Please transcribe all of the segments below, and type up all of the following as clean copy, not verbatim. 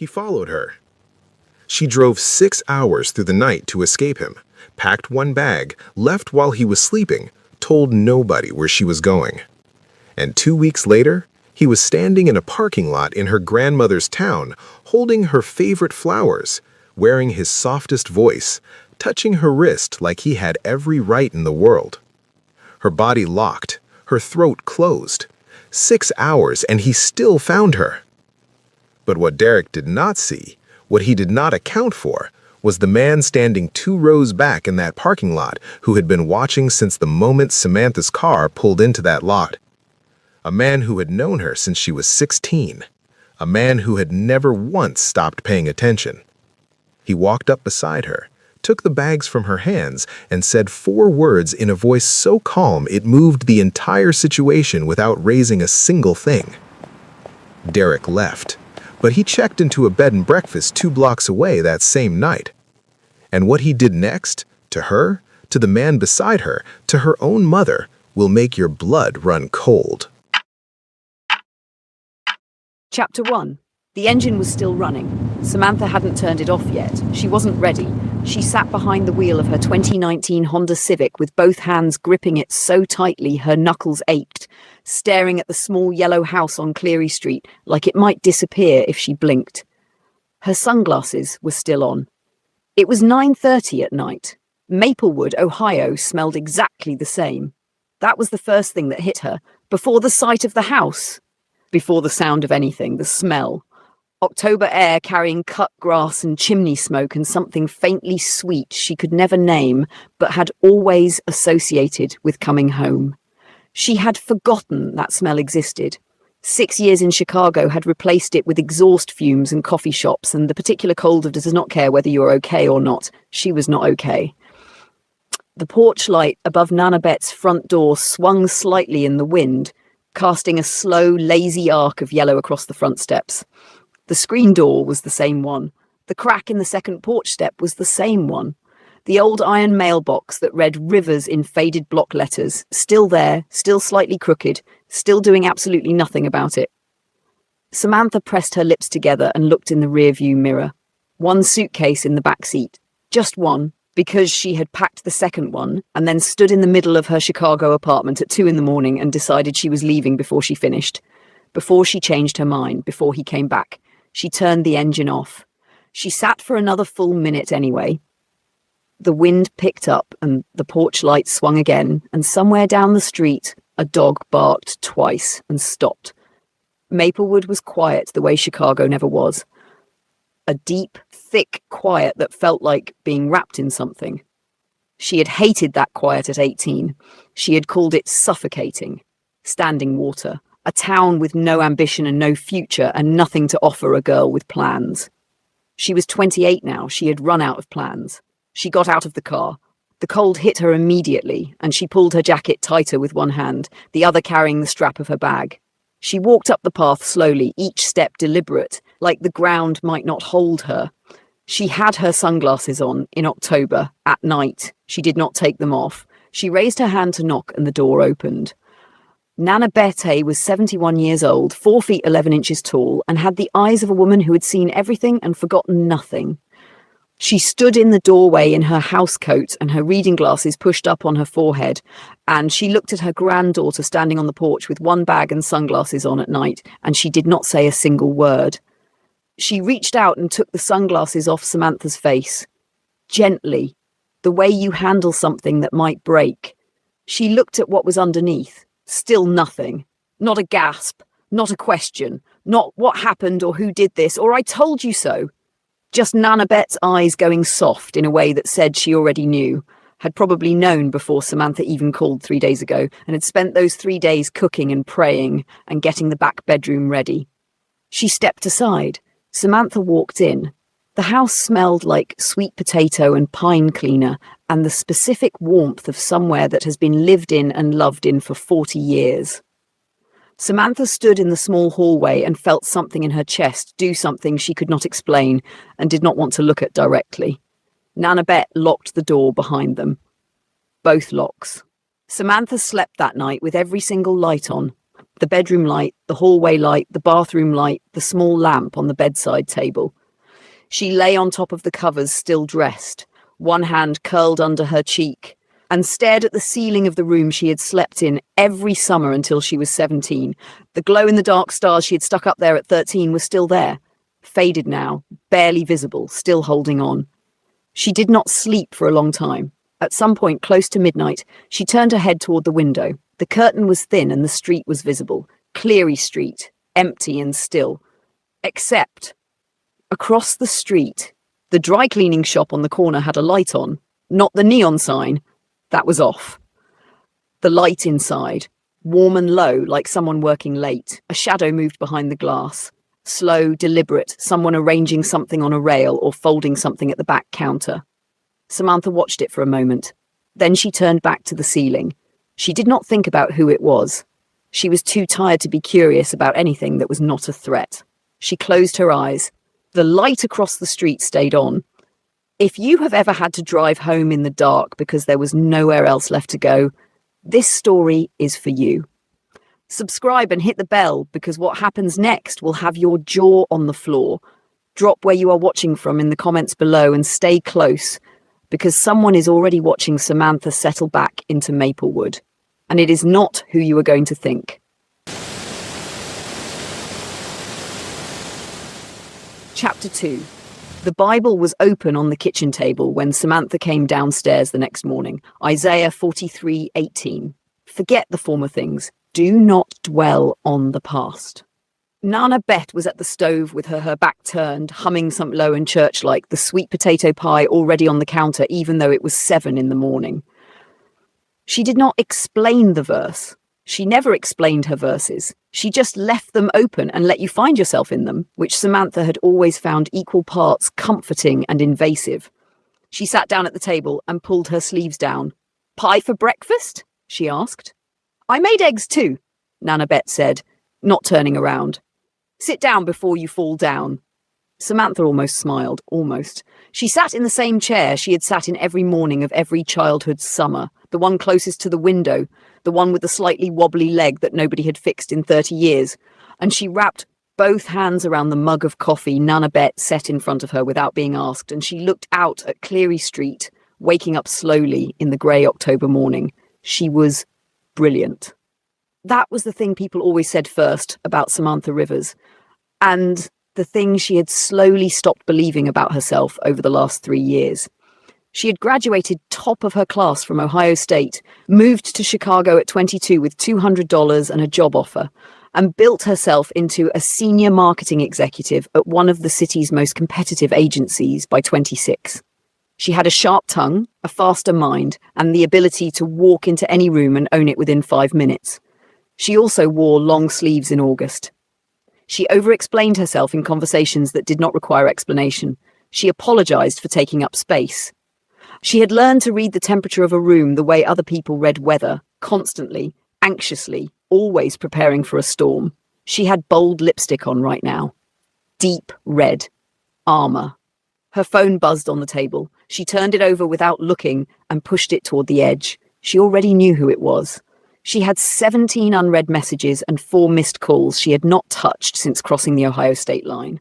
He followed her. She drove 6 hours through the night to escape him, packed one bag, left while he was sleeping, told nobody where she was going. And 2 weeks later, he was standing in a parking lot in her grandmother's town, holding her favorite flowers, wearing his softest voice, touching her wrist like he had every right in the world. Her body locked, her throat closed. 6 hours and he still found her. But what Derek did not see, what he did not account for, was the man standing 2 rows back in that parking lot who had been watching since the moment Samantha's car pulled into that lot. A man who had known her since she was 16. A man who had never once stopped paying attention. He walked up beside her, took the bags from her hands, and said 4 words in a voice so calm it moved the entire situation without raising a single thing. Derek left, but he checked into a bed and breakfast 2 blocks away that same night. And what he did next, to her, to the man beside her, to her own mother, will make your blood run cold. Chapter 1. The engine was still running. Samantha hadn't turned it off yet. She wasn't ready. She sat behind the wheel of her 2019 Honda Civic with both hands gripping it so tightly her knuckles ached, staring at the small yellow house on Cleary Street like it might disappear if she blinked. Her sunglasses were still on. It was 9:30 at night. Maplewood, Ohio smelled exactly the same. That was the first thing that hit her, before the sight of the house. Before the sound of anything, the smell. October air carrying cut grass and chimney smoke and something faintly sweet she could never name but had always associated with coming home. She had forgotten that smell existed. 6 years in Chicago had replaced it with exhaust fumes and coffee shops and the particular cold of does not care whether you're okay or not. She was not okay. The porch light above Nana Bet's front door swung slightly in the wind, casting a slow, lazy arc of yellow across the front steps. The screen door was the same one. The crack in the second porch step was the same one. The old iron mailbox that read Rivers in faded block letters, still there, still slightly crooked, still doing absolutely nothing about it. Samantha pressed her lips together and looked in the rearview mirror. One suitcase in the back seat. Just one, because she had packed the second one and then stood in the middle of her Chicago apartment at 2 a.m. and decided she was leaving before she finished. Before she changed her mind, before he came back. She turned the engine off. She sat for another full minute anyway. The wind picked up and the porch light swung again, and somewhere down the street, a dog barked twice and stopped. Maplewood was quiet the way Chicago never was. A deep, thick quiet that felt like being wrapped in something. She had hated that quiet at 18. She had called it suffocating. Standing water. A town with no ambition and no future and nothing to offer a girl with plans. She was 28 now. She had run out of plans. She got out of the car. The cold hit her immediately, and she pulled her jacket tighter with one hand, the other carrying the strap of her bag. She walked up the path slowly, each step deliberate, like the ground might not hold her. She had her sunglasses on in October, at night. She did not take them off. She raised her hand to knock, and the door opened. Nana Bette was 71 years old, 4 feet 11 inches tall, and had the eyes of a woman who had seen everything and forgotten nothing. She stood in the doorway in her housecoat and her reading glasses pushed up on her forehead, and she looked at her granddaughter standing on the porch with one bag and sunglasses on at night, and she did not say a single word. She reached out and took the sunglasses off Samantha's face. Gently, the way you handle something that might break. She looked at what was underneath. Still nothing. Not a gasp. Not a question. Not what happened or who did this or I told you so. Just Nana Bette's eyes going soft in a way that said she already knew, had probably known before Samantha even called 3 days ago, and had spent those 3 days cooking and praying and getting the back bedroom ready. She stepped aside. Samantha walked in. The house smelled like sweet potato and pine cleaner and the specific warmth of somewhere that has been lived in and loved in for 40 years. Samantha stood in the small hallway and felt something in her chest do something she could not explain and did not want to look at directly. Nana Bette locked the door behind them. Both locks. Samantha slept that night with every single light on. The bedroom light, the hallway light, the bathroom light, the small lamp on the bedside table. She lay on top of the covers, still dressed, one hand curled under her cheek, and stared at the ceiling of the room she had slept in every summer until she was 17. The glow-in-the-dark stars she had stuck up there at 13 were still there, faded now, barely visible, still holding on. She did not sleep for a long time. At some point, close to midnight, she turned her head toward the window. The curtain was thin and the street was visible. Cleary Street, empty and still. Except, across the street, the dry cleaning shop on the corner had a light on, not the neon sign. That was off. The light inside, warm and low, like someone working late. A shadow moved behind the glass. Slow, deliberate, someone arranging something on a rail or folding something at the back counter. Samantha watched it for a moment. Then she turned back to the ceiling. She did not think about who it was. She was too tired to be curious about anything that was not a threat. She closed her eyes. The light across the street stayed on. If you have ever had to drive home in the dark because there was nowhere else left to go, this story is for you. Subscribe and hit the bell, because what happens next will have your jaw on the floor. Drop where you are watching from in the comments below and stay close, because someone is already watching Samantha settle back into Maplewood. And it is not who you are going to think. Chapter 2. The Bible was open on the kitchen table when Samantha came downstairs the next morning. Isaiah 43:18. Forget the former things. Do not dwell on the past. Nana Bet was at the stove with her back turned, humming something low and church-like, the sweet potato pie already on the counter, even though it was 7 in the morning. She did not explain the verse. She never explained her verses. She just left them open and let you find yourself in them, which Samantha had always found equal parts comforting and invasive. She sat down at the table and pulled her sleeves down. "Pie for breakfast?" she asked. "I made eggs too," Nana Bet said, not turning around. "Sit down before you fall down." Samantha almost smiled, almost. She sat in the same chair she had sat in every morning of every childhood summer, the one closest to the window, the one with the slightly wobbly leg that nobody had fixed in 30 years, and she wrapped both hands around the mug of coffee Nana Bet set in front of her without being asked, and she looked out at Cleary Street, waking up slowly in the grey October morning. She was brilliant. That was the thing people always said first about Samantha Rivers, and the thing she had slowly stopped believing about herself over the last 3 years. She had graduated top of her class from Ohio State, moved to Chicago at 22 with $200 and a job offer, and built herself into a senior marketing executive at one of the city's most competitive agencies by 26. She had a sharp tongue, a faster mind, and the ability to walk into any room and own it within 5 minutes. She also wore long sleeves in August. She over-explained herself in conversations that did not require explanation. She apologized for taking up space. She had learned to read the temperature of a room the way other people read weather, constantly, anxiously, always preparing for a storm. She had bold lipstick on right now. Deep red. Armor. Her phone buzzed on the table. She turned it over without looking and pushed it toward the edge. She already knew who it was. She had 17 unread messages and 4 missed calls she had not touched since crossing the Ohio state line.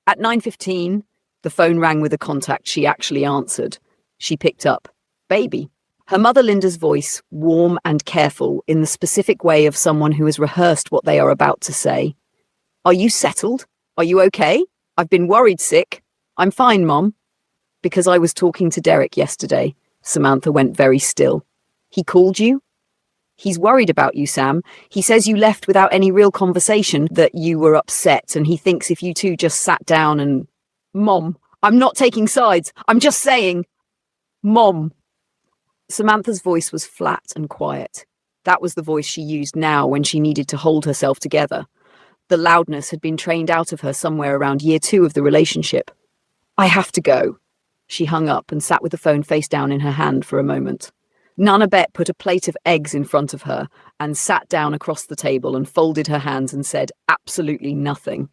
At 9:15, the phone rang with a contact she actually answered. She picked up. "Baby." Her mother Linda's voice, warm and careful, in the specific way of someone who has rehearsed what they are about to say. "Are you settled? Are you okay? I've been worried sick." "I'm fine, Mom." "Because I was talking to Derek yesterday." Samantha went very still. "He called you?" "He's worried about you, Sam. He says you left without any real conversation, that you were upset, and he thinks if you two just sat down and—" "Mom, I'm not taking sides. I'm just saying—" "Mom." Samantha's voice was flat and quiet. That was the voice she used now when she needed to hold herself together. The loudness had been trained out of her somewhere around year 2 of the relationship. "I have to go." She hung up and sat with the phone face down in her hand for a moment. Nana Bet put a plate of eggs in front of her and sat down across the table and folded her hands and said absolutely nothing.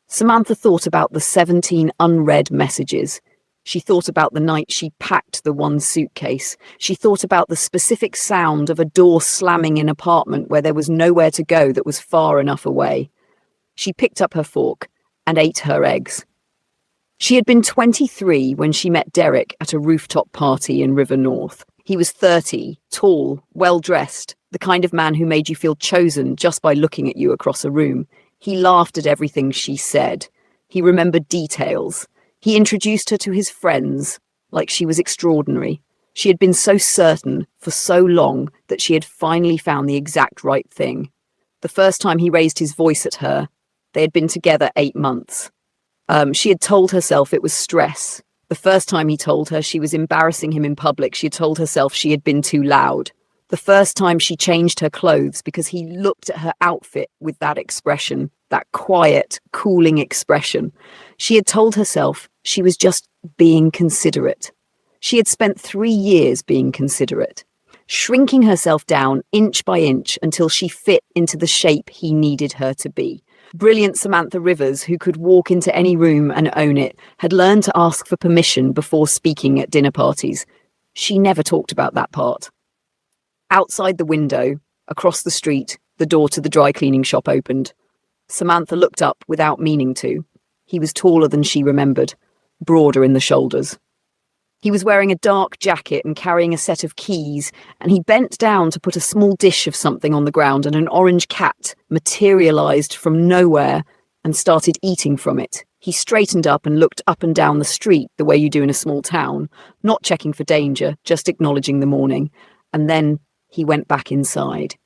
Samantha thought about the 17 unread messages. She thought about the night she packed the one suitcase. She thought about the specific sound of a door slamming in an apartment where there was nowhere to go that was far enough away. She picked up her fork and ate her eggs. She had been 23 when she met Derek at a rooftop party in River North. He was 30, tall, well-dressed, the kind of man who made you feel chosen just by looking at you across a room. He laughed at everything she said. He remembered details. He introduced her to his friends, like she was extraordinary. She had been so certain for so long that she had finally found the exact right thing. The first time he raised his voice at her, they had been together 8 months. She had told herself it was stress. The first time he told her she was embarrassing him in public, she had told herself she had been too loud. The first time she changed her clothes because he looked at her outfit with that expression, that quiet, cooling expression. She had told herself she was just being considerate. She had spent 3 years being considerate, shrinking herself down inch by inch until she fit into the shape he needed her to be. Brilliant Samantha Rivers, who could walk into any room and own it, had learned to ask for permission before speaking at dinner parties. She never talked about that part. Outside the window, across the street, the door to the dry cleaning shop opened. Samantha looked up without meaning to. He was taller than she remembered, broader in the shoulders. He was wearing a dark jacket and carrying a set of keys, and he bent down to put a small dish of something on the ground, and an orange cat materialized from nowhere and started eating from it. He straightened up and looked up and down the street the way you do in a small town, not checking for danger, just acknowledging the morning, and then he went back inside.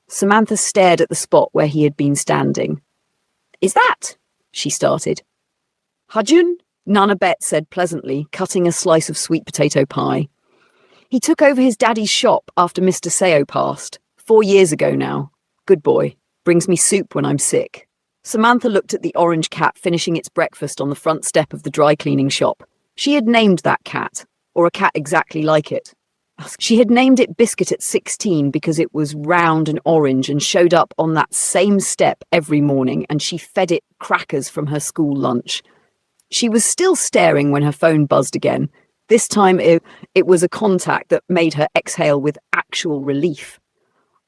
Samantha stared at the spot where he had been standing. "Is that?" she started. "Hajun?" Nana Bet said pleasantly, cutting a slice of sweet potato pie. "He took over his daddy's shop after Mr. Seo passed. 4 years ago now. Good boy. Brings me soup when I'm sick." Samantha looked at the orange cat finishing its breakfast on the front step of the dry cleaning shop. She had named that cat, or a cat exactly like it. She had named it Biscuit at 16 because it was round and orange and showed up on that same step every morning, and she fed it crackers from her school lunch. She was still staring when her phone buzzed again. This time it was a contact that made her exhale with actual relief.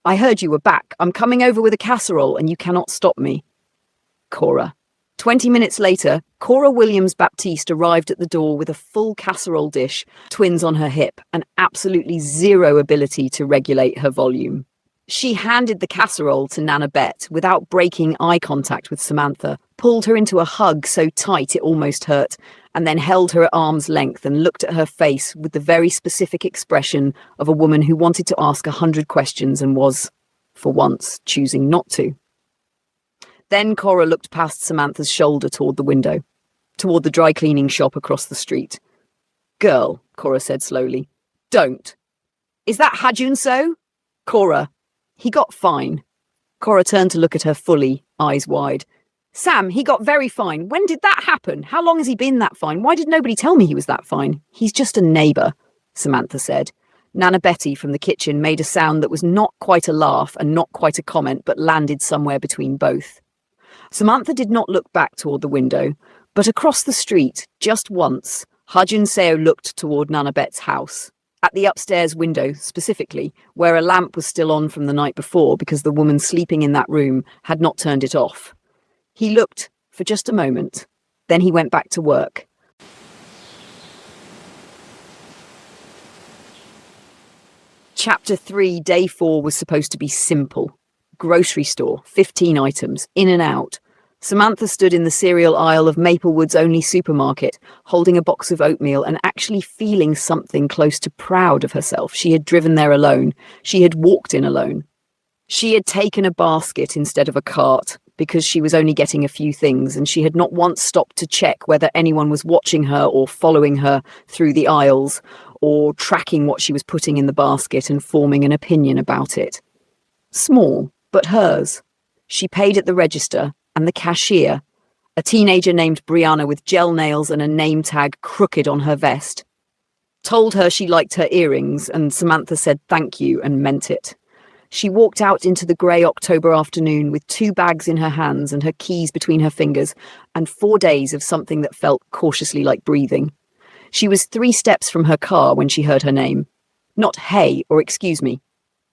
"I heard you were back. I'm coming over with a casserole and you cannot stop me." Cora. 20 minutes later, Cora Williams-Baptiste arrived at the door with a full casserole dish, twins on her hip, and absolutely zero ability to regulate her volume. She handed the casserole to Nana Bet without breaking eye contact with Samantha, pulled her into a hug so tight it almost hurt, and then held her at arm's length and looked at her face with the very specific expression of a woman who wanted to ask 100 questions and was, for once, choosing not to. Then Cora looked past Samantha's shoulder toward the window, toward the dry cleaning shop across the street. "Girl," Cora said slowly, "don't. Is that Hajun so?" "Cora, he got fine." Cora turned to look at her fully, eyes wide. "Sam, he got very fine. When did that happen? How long has he been that fine? Why did nobody tell me he was that fine?" "He's just a neighbour," Samantha said. Nana Betty from the kitchen made a sound that was not quite a laugh and not quite a comment, but landed somewhere between both. Samantha did not look back toward the window, but across the street, just once, Hajun Seo looked toward Nana Bet's house. At the upstairs window, specifically, where a lamp was still on from the night before because the woman sleeping in that room had not turned it off. He looked for just a moment, then he went back to work. Chapter 3, Day 4 was supposed to be simple. Grocery store, 15 items, in and out. Samantha stood in the cereal aisle of Maplewood's only supermarket, holding a box of oatmeal and actually feeling something close to proud of herself. She had driven there alone. She had walked in alone. She had taken a basket instead of a cart because she was only getting a few things, and she had not once stopped to check whether anyone was watching her or following her through the aisles or tracking what she was putting in the basket and forming an opinion about it. Small, but hers. She paid at the register, and the cashier, a teenager named Brianna with gel nails and a name tag crooked on her vest, told her she liked her earrings, and Samantha said thank you and meant it. She walked out into the grey October afternoon with 2 bags in her hands and her keys between her fingers, and 4 days of something that felt cautiously like breathing. She was 3 steps from her car when she heard her name. Not hey or excuse me.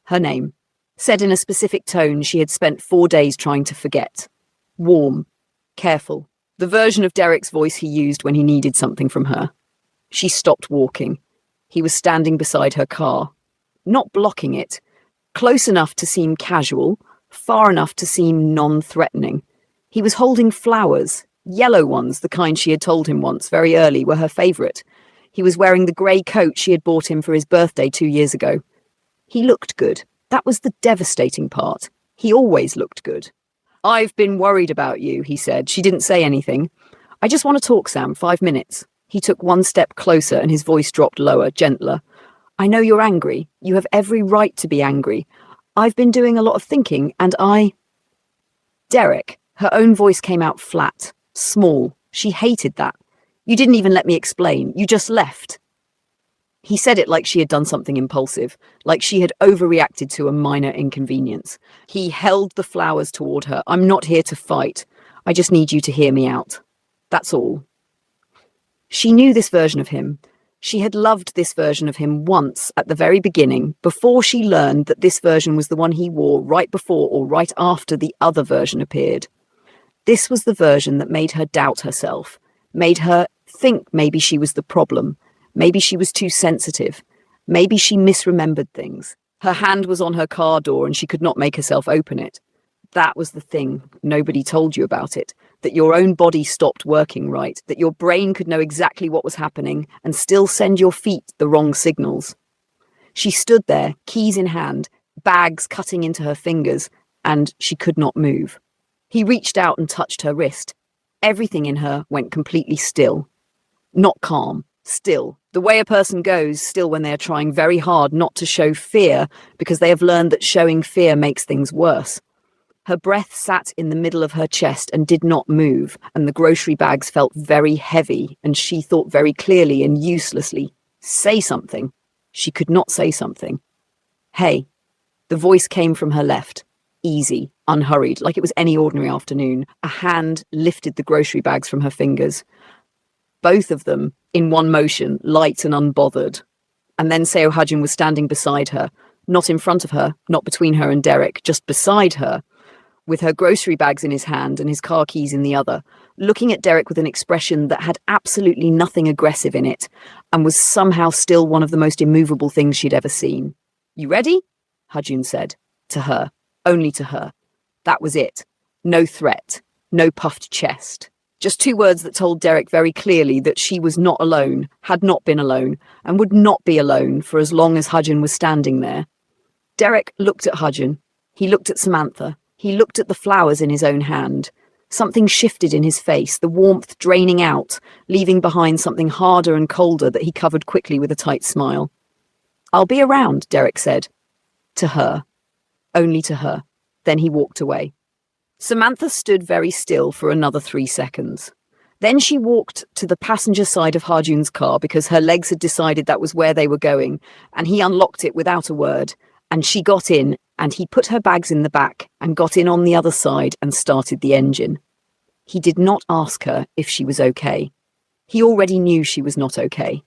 Her name. Said in a specific tone she had spent 4 days trying to forget. Warm. Careful. The version of Derek's voice he used when he needed something from her. She stopped walking. He was standing beside her car. Not blocking it. Close enough to seem casual, far enough to seem non-threatening. He was holding flowers, yellow ones, the kind she had told him once, very early, were her favourite. He was wearing the grey coat she had bought him for his birthday 2 years ago. He looked good. That was the devastating part. He always looked good. "I've been worried about you," he said. She didn't say anything. "I just want to talk, Sam, 5 minutes." He took 1 step closer and his voice dropped lower, gentler. "I know you're angry. You have every right to be angry. I've been doing a lot of thinking and Derek, her own voice came out flat, small. She hated that. "You didn't even let me explain. You just left." He said it like she had done something impulsive, like she had overreacted to a minor inconvenience. He held the flowers toward her. "I'm not here to fight. I just need you to hear me out. That's all." She knew this version of him. She had loved this version of him once at the very beginning, before she learned that this version was the one he wore right before or right after the other version appeared. This was the version that made her doubt herself, made her think maybe she was the problem. Maybe she was too sensitive. Maybe she misremembered things. Her hand was on her car door and she could not make herself open it. That was the thing. Nobody told you about it. That your own body stopped working right. That your brain could know exactly what was happening and still send your feet the wrong signals. She stood there, keys in hand, bags cutting into her fingers, and she could not move. He reached out and touched her wrist. Everything in her went completely still. Not calm. Still, the way a person goes still when they are trying very hard not to show fear because they have learned that showing fear makes things worse. Her breath sat in the middle of her chest and did not move, and the grocery bags felt very heavy, and she thought very clearly and uselessly, "Say something." She could not say something. "Hey." The voice came from her left, easy, unhurried, like it was any ordinary afternoon. A hand lifted the grocery bags from her fingers. Both of them, in one motion, light and unbothered. And then Seo Hajun was standing beside her, not in front of her, not between her and Derek, just beside her, with her grocery bags in his hand and his car keys in the other, looking at Derek with an expression that had absolutely nothing aggressive in it, and was somehow still one of the most immovable things she'd ever seen. "You ready?" Hajun said. To her. Only to her. That was it. No threat. No puffed chest. Just 2 words that told Derek very clearly that she was not alone, had not been alone, and would not be alone for as long as Hajun was standing there. Derek looked at Hajun. He looked at Samantha. He looked at the flowers in his own hand. Something shifted in his face, the warmth draining out, leaving behind something harder and colder that he covered quickly with a tight smile. "I'll be around," Derek said. To her. Only to her. Then he walked away. Samantha stood very still for another 3 seconds. Then she walked to the passenger side of Harjun's car because her legs had decided that was where they were going, and he unlocked it without a word, and she got in, and he put her bags in the back and got in on the other side and started the engine. He did not ask her if she was okay. He already knew she was not okay.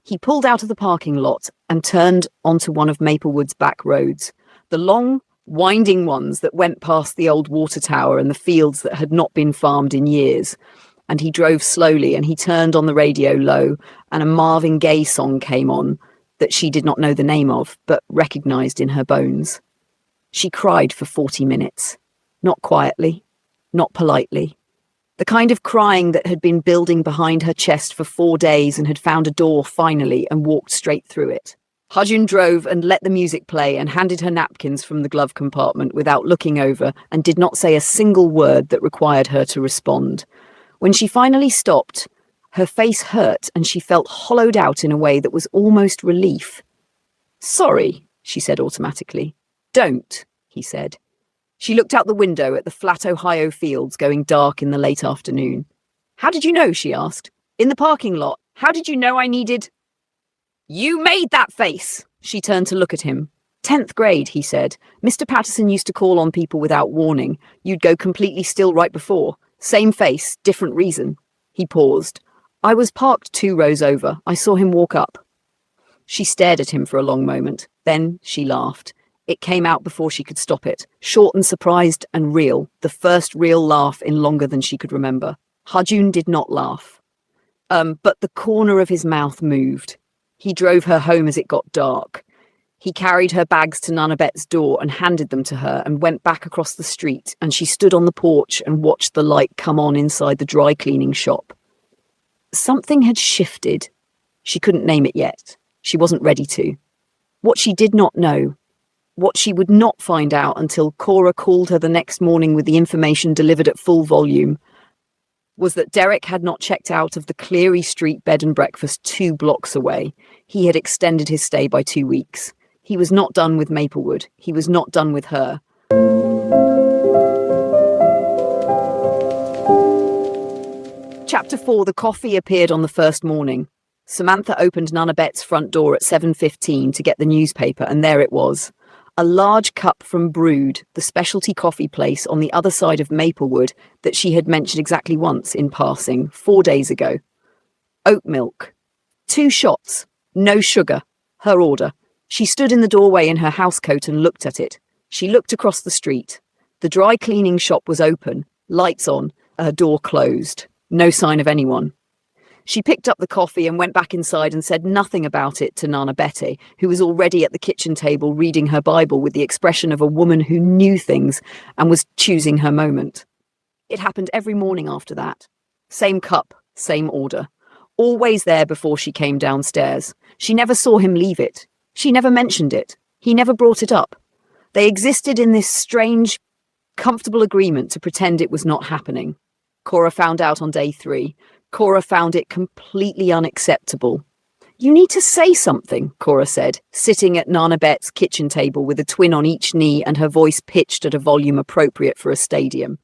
He pulled out of the parking lot and turned onto one of Maplewood's back roads, the long, winding ones that went past the old water tower and the fields that had not been farmed in years. And he drove slowly and he turned on the radio low, and a Marvin Gaye song came on that she did not know the name of, but recognised in her bones. She cried for 40 minutes. Not quietly, not politely. The kind of crying that had been building behind her chest for 4 days and had found a door finally and walked straight through it. Hajun drove and let the music play and handed her napkins from the glove compartment without looking over, and did not say a single word that required her to respond. When she finally stopped, her face hurt and she felt hollowed out in a way that was almost relief. "Sorry," she said automatically. "Don't," he said. She looked out the window at the flat Ohio fields going dark in the late afternoon. "How did you know?" she asked. "In the parking lot. How did you know I needed—" "You made that face!" She turned to look at him. "10th grade," he said. "Mr. Patterson used to call on people without warning. You'd go completely still right before. Same face, different reason." He paused. I was parked 2 rows over. I saw him walk up. She stared at him for a long moment. Then she laughed. It came out before she could stop it. Short and surprised and real. The first real laugh in longer than she could remember. Hajun did not laugh. But the corner of his mouth moved. He drove her home as it got dark. He carried her bags to Nanabet's door and handed them to her and went back across the street, and she stood on the porch and watched the light come on inside the dry cleaning shop. Something had shifted. She couldn't name it yet. She wasn't ready to. What she did not know, what she would not find out until Cora called her the next morning with the information delivered at full volume, was that Derek had not checked out of the Cleary Street bed and breakfast 2 blocks away. He had extended his stay by 2 weeks. He was not done with Maplewood. He was not done with her. Chapter 4. The coffee appeared on the first morning. Samantha opened Nanabet's front door at 7:15 to get the newspaper, and there it was. A large cup from Brood, the specialty coffee place on the other side of Maplewood that she had mentioned exactly once in passing 4 days ago. Oat milk. 2 shots. No sugar. Her order. She stood in the doorway in her housecoat and looked at it. She looked across the street. The dry cleaning shop was open, lights on, her door closed. No sign of anyone. She picked up the coffee and went back inside and said nothing about it to Nana Betty, who was already at the kitchen table reading her Bible with the expression of a woman who knew things and was choosing her moment. It happened every morning after that. Same cup, same order. Always there before she came downstairs. She never saw him leave it. She never mentioned it. He never brought it up. They existed in this strange, comfortable agreement to pretend it was not happening. Cora found out on day 3. Cora found it completely unacceptable. "You need to say something," Cora said, sitting at Nanabet's kitchen table with a twin on each knee and her voice pitched at a volume appropriate for a stadium.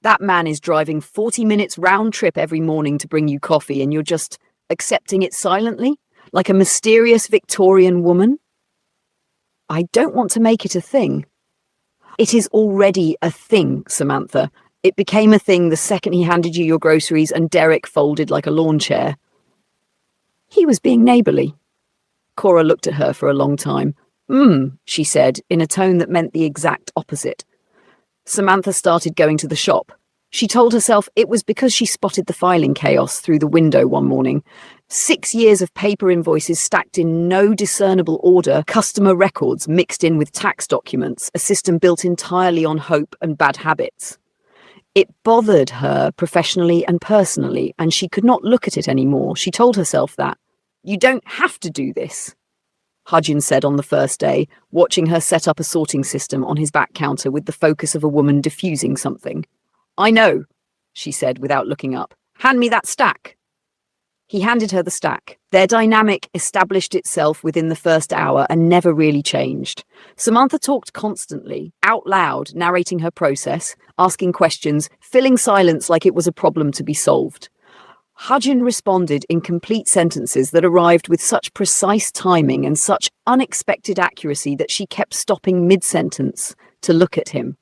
"That man is driving 40 minutes round trip every morning to bring you coffee, and you're just accepting it silently, like a mysterious Victorian woman? I don't want to make it a thing." "It is already a thing, Samantha. It became a thing the second he handed you your groceries and Derek folded like a lawn chair." He was being neighbourly. Cora looked at her for a long time. She said, in a tone that meant the exact opposite. Samantha started going to the shop. She told herself it was because she spotted the filing chaos through the window one morning. 6 years of paper invoices stacked in no discernible order, customer records mixed in with tax documents, a system built entirely on hope and bad habits. It bothered her professionally and personally, and she could not look at it anymore. She told herself that. "You don't have to do this," Hajin said on the first day, watching her set up a sorting system on his back counter with the focus of a woman diffusing something. "I know," she said without looking up. "Hand me that stack." He handed her the stack. Their dynamic established itself within the first hour and never really changed. Samantha talked constantly, out loud, narrating her process, asking questions, filling silence like it was a problem to be solved. Hajin responded in complete sentences that arrived with such precise timing and such unexpected accuracy that she kept stopping mid-sentence to look at him.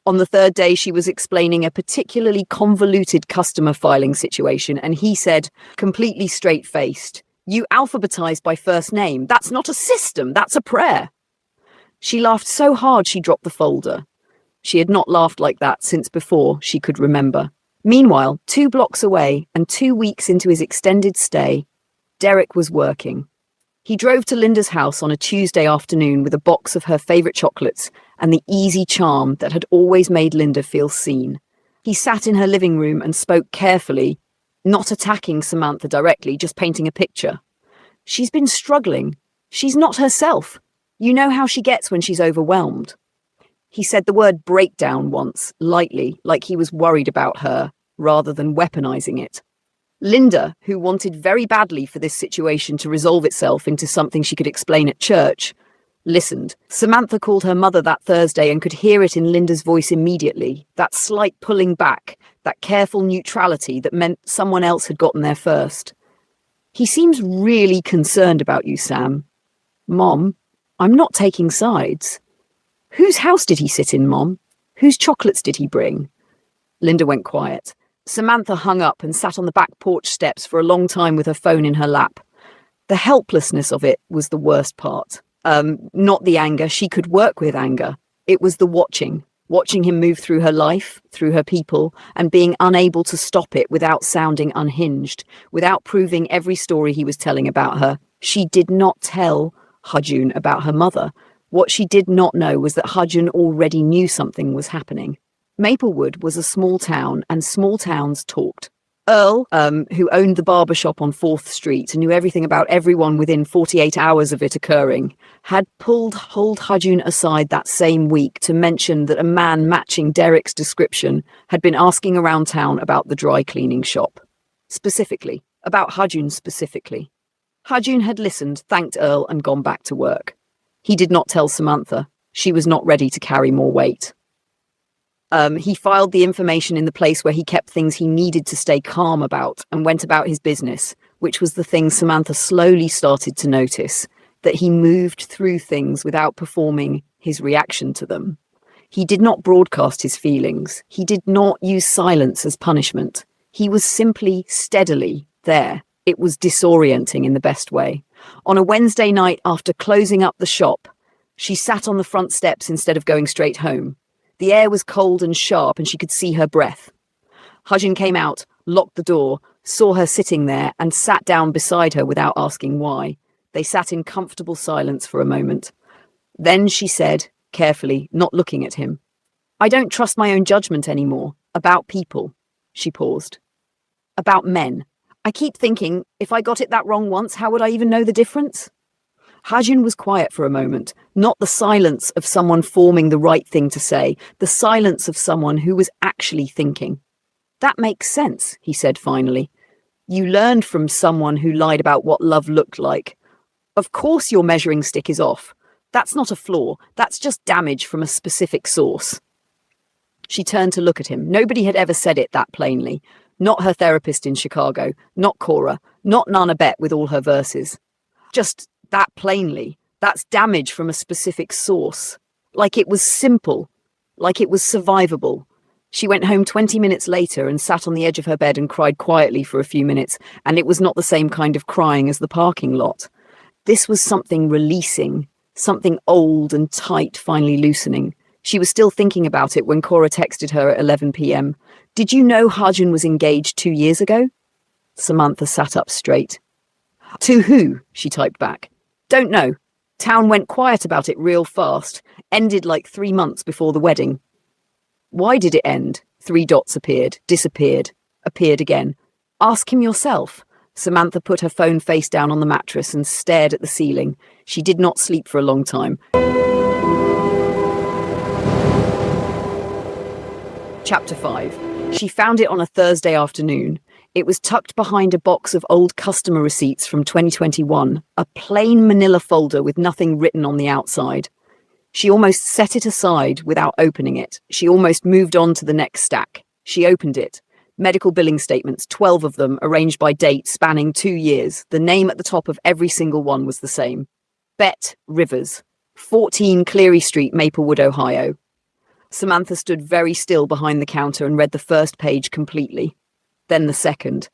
On the third day, she was explaining a particularly convoluted customer filing situation, and he said, completely straight-faced, "You alphabetize by first name. That's not a system, that's a prayer." She laughed so hard she dropped the folder. She had not laughed like that since before she could remember. Meanwhile, 2 blocks away and 2 weeks into his extended stay, Derek was working. He drove to Linda's house on a Tuesday afternoon with a box of her favourite chocolates and the easy charm that had always made Linda feel seen. He sat in her living room and spoke carefully, not attacking Samantha directly, just painting a picture. "She's been struggling. She's not herself. You know how she gets when she's overwhelmed." He said the word breakdown once, lightly, like he was worried about her, rather than weaponizing it. Linda, who wanted very badly for this situation to resolve itself into something she could explain at church, listened. Samantha called her mother that Thursday and could hear it in Linda's voice immediately, that slight pulling back, that careful neutrality that meant someone else had gotten there first. "He seems really concerned about you, Sam." "Mom, I'm not taking sides." "Whose house did he sit in, Mom? Whose chocolates did he bring?" Linda went quiet. Samantha hung up and sat on the back porch steps for a long time with her phone in her lap. The helplessness of it was the worst part. Not the anger. She could work with anger. It was the watching him move through her life, through her people, and being unable to stop it without sounding unhinged, without proving every story he was telling about her. She did not tell Hajun about her mother. What she did not know was that Hajun already knew something was happening. Maplewood was a small town, and small towns talked. Earl, who owned the barber shop on 4th Street and knew everything about everyone within 48 hours of it occurring, had pulled Hajun aside that same week to mention that a man matching Derek's description had been asking around town about the dry cleaning shop. Specifically, about Hajun specifically. Hajun had listened, thanked Earl, and gone back to work. He did not tell Samantha. She was not ready to carry more weight. He filed the information in the place where he kept things he needed to stay calm about and went about his business, which was the thing Samantha slowly started to notice, that he moved through things without performing his reaction to them. He did not broadcast his feelings. He did not use silence as punishment. He was simply steadily there. It was disorienting in the best way. On a Wednesday night after closing up the shop, she sat on the front steps instead of going straight home. The air was cold and sharp, and she could see her breath. Hajun came out, locked the door, saw her sitting there, and sat down beside her without asking why. They sat in comfortable silence for a moment. Then she said, carefully, not looking at him, "I don't trust my own judgment anymore. About people." She paused. "About men. I keep thinking, if I got it that wrong once, how would I even know the difference?" Hajun was quiet for a moment, not the silence of someone forming the right thing to say, the silence of someone who was actually thinking. "That makes sense," he said finally. "You learned from someone who lied about what love looked like. Of course your measuring stick is off. That's not a flaw, that's just damage from a specific source." She turned to look at him. Nobody had ever said it that plainly. Not her therapist in Chicago, not Cora, not Nana Bet with all her verses. Just that plainly. That's damage from a specific source. Like it was simple. Like it was survivable. She went home 20 minutes later and sat on the edge of her bed and cried quietly for a few minutes, and it was not the same kind of crying as the parking lot. This was something releasing, something old and tight finally loosening. She was still thinking about it when Cora texted her at 11 p.m. "Did you know Hajun was engaged 2 years ago?" Samantha sat up straight. "To who?" she typed back. "Don't know. Town went quiet about it real fast. Ended like 3 months before the wedding." "Why did it end?" 3 dots appeared, disappeared, appeared again. "Ask him yourself." Samantha put her phone face down on the mattress and stared at the ceiling. She did not sleep for a long time. Chapter 5. She found it on a Thursday afternoon. It was tucked behind a box of old customer receipts from 2021, a plain manila folder with nothing written on the outside. She almost set it aside without opening it. She almost moved on to the next stack. She opened it. Medical billing statements, 12 of them, arranged by date, spanning 2 years. The name at the top of every single one was the same. Bet Rivers, 14 Cleary Street, Maplewood, Ohio. Samantha stood very still behind the counter and read the first page completely. Then the second.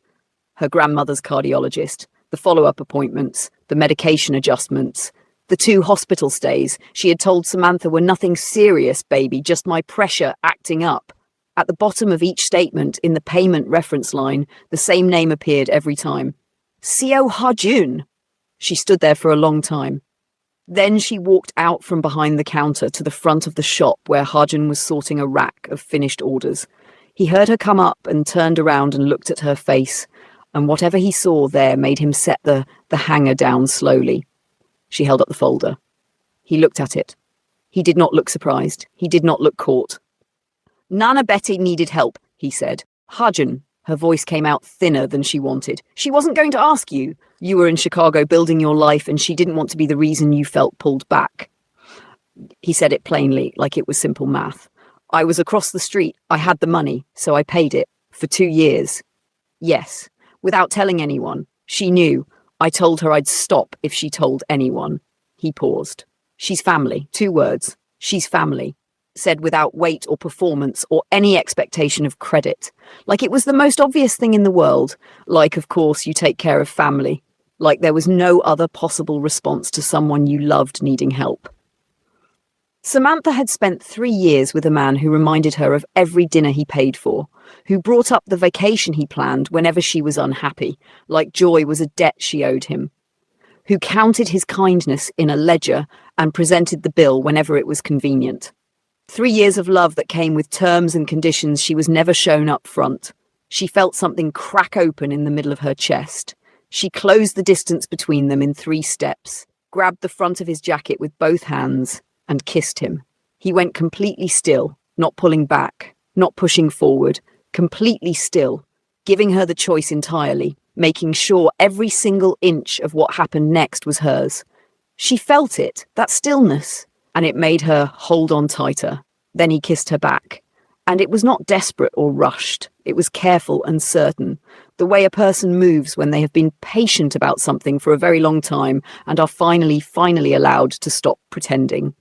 Her grandmother's cardiologist, the follow-up appointments, the medication adjustments, the 2 hospital stays. She had told Samantha were nothing serious, baby, just my pressure acting up. At the bottom of each statement, in the payment reference line, the same name appeared every time. C.O. Hajun. She stood there for a long time. Then she walked out from behind the counter to the front of the shop where Hajun was sorting a rack of finished orders. He heard her come up and turned around and looked at her face, and whatever he saw there made him set the hanger down slowly. She held up the folder. He looked at it. He did not look surprised. He did not look caught. "Nana Betty needed help," he said. "Hajun." Her voice came out thinner than she wanted. "She wasn't going to ask you. You were in Chicago building your life, and she didn't want to be the reason you felt pulled back." He said it plainly, like it was simple math. "I was across the street. I had the money, so I paid it. For 2 years. Yes. Without telling anyone. She knew. I told her I'd stop if she told anyone." He paused. "She's family." 2 words. "She's family." said without weight or performance or any expectation of credit. Like it was the most obvious thing in the world. Like, of course, you take care of family. Like there was no other possible response to someone you loved needing help. Samantha had spent 3 years with a man who reminded her of every dinner he paid for, who brought up the vacation he planned whenever she was unhappy, like joy was a debt she owed him, who counted his kindness in a ledger and presented the bill whenever it was convenient. 3 years of love that came with terms and conditions she was never shown up front. She felt something crack open in the middle of her chest. She closed the distance between them in 3 steps, grabbed the front of his jacket with both hands, and kissed him. He went completely still, not pulling back, not pushing forward, completely still, giving her the choice entirely, making sure every single inch of what happened next was hers. She felt it, that stillness, and it made her hold on tighter. Then he kissed her back. And it was not desperate or rushed. It was careful and certain, the way a person moves when they have been patient about something for a very long time and are finally allowed to stop pretending.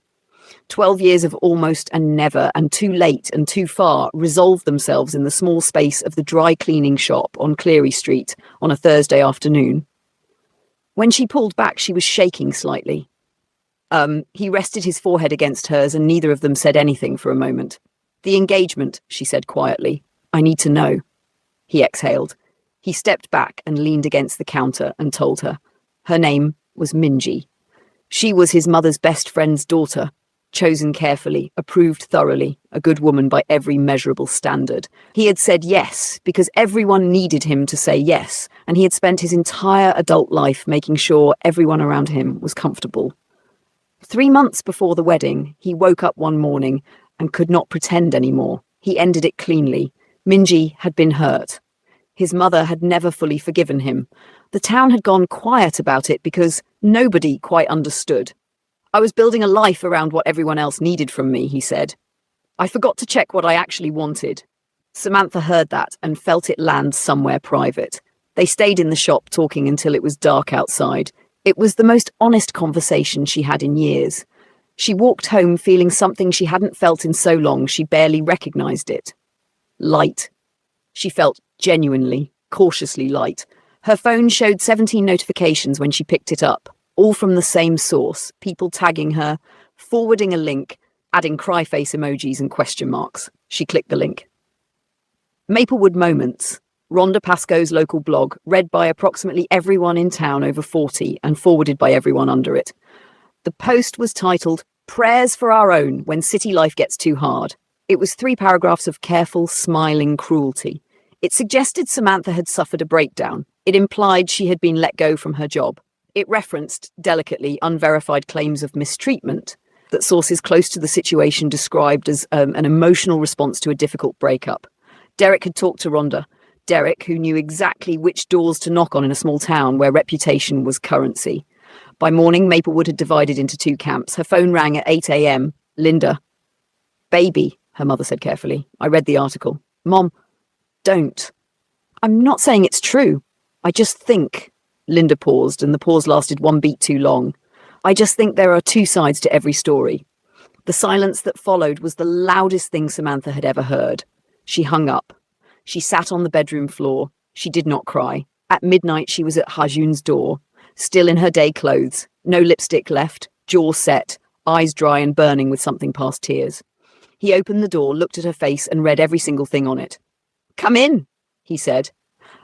12 years of almost and never and too late and too far resolved themselves in the small space of the dry cleaning shop on Cleary Street on a Thursday afternoon. When she pulled back, she was shaking slightly. He rested his forehead against hers and neither of them said anything for a moment. The engagement, she said quietly. I need to know. He exhaled. He stepped back and leaned against the counter and told her. Her name was Minji. She was his mother's best friend's daughter. Chosen carefully, approved thoroughly, a good woman by every measurable standard. He had said yes, because everyone needed him to say yes, and he had spent his entire adult life making sure everyone around him was comfortable. 3 months before the wedding, he woke up one morning and could not pretend anymore. He ended it cleanly. Minji had been hurt. His mother had never fully forgiven him. The town had gone quiet about it because nobody quite understood. I was building a life around what everyone else needed from me, he said. I forgot to check what I actually wanted. Samantha heard that and felt it land somewhere private. They stayed in the shop talking until it was dark outside. It was the most honest conversation she had in years. She walked home feeling something she hadn't felt in so long she barely recognized it. Light. She felt genuinely, cautiously light. Her phone showed 17 notifications when she picked it up. All from the same source, people tagging her, forwarding a link, adding cry face emojis and question marks. She clicked the link. Maplewood Moments, Rhonda Pascoe's local blog, read by approximately everyone in town over 40 and forwarded by everyone under it. The post was titled, Prayers for Our Own When City Life Gets Too Hard. It was 3 paragraphs of careful, smiling cruelty. It suggested Samantha had suffered a breakdown. It implied she had been let go from her job. It referenced, delicately, unverified claims of mistreatment that sources close to the situation described as an emotional response to a difficult breakup. Derek had talked to Rhonda. Derek, who knew exactly which doors to knock on in a small town where reputation was currency. By morning, Maplewood had divided into 2 camps. Her phone rang at 8 a.m. Linda. Baby, her mother said carefully. I read the article. Mom, don't. I'm not saying it's true. I just think... Linda paused, and the pause lasted 1 beat too long. I just think there are 2 sides to every story. The silence that followed was the loudest thing Samantha had ever heard. She hung up. She sat on the bedroom floor. She did not cry. At midnight, she was at Hajun's door, still in her day clothes, no lipstick left, jaw set, eyes dry and burning with something past tears. He opened the door, looked at her face, and read every single thing on it. Come in, he said.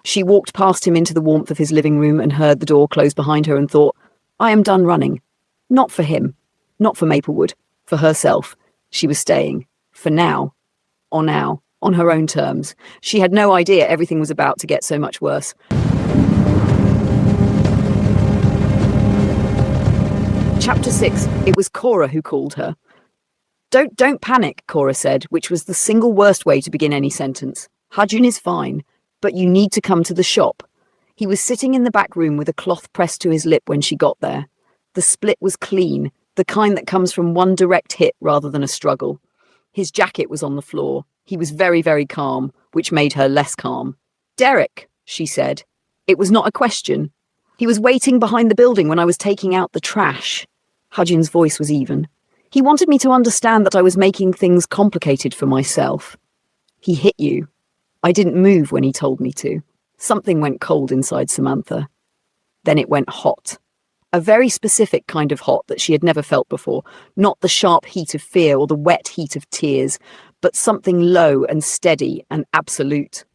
She walked past him into the warmth of his living room and heard the door close behind her and thought, I am done running. Not for him. Not for Maplewood. For herself. She was staying. For now. On her own terms. She had no idea everything was about to get so much worse. Chapter 6. It was Cora who called her. Don't panic, Cora said, which was the single worst way to begin any sentence. Hajun is fine. But you need to come to the shop. He was sitting in the back room with a cloth pressed to his lip when she got there. The split was clean, the kind that comes from one direct hit rather than a struggle. His jacket was on the floor. He was very, very calm, which made her less calm. Derek, she said. It was not a question. He was waiting behind the building when I was taking out the trash. Hajin's voice was even. He wanted me to understand that I was making things complicated for myself. He hit you. I didn't move when he told me to. Something went cold inside Samantha. Then it went hot. A very specific kind of hot that she had never felt before. Not the sharp heat of fear or the wet heat of tears, but something low and steady and absolute.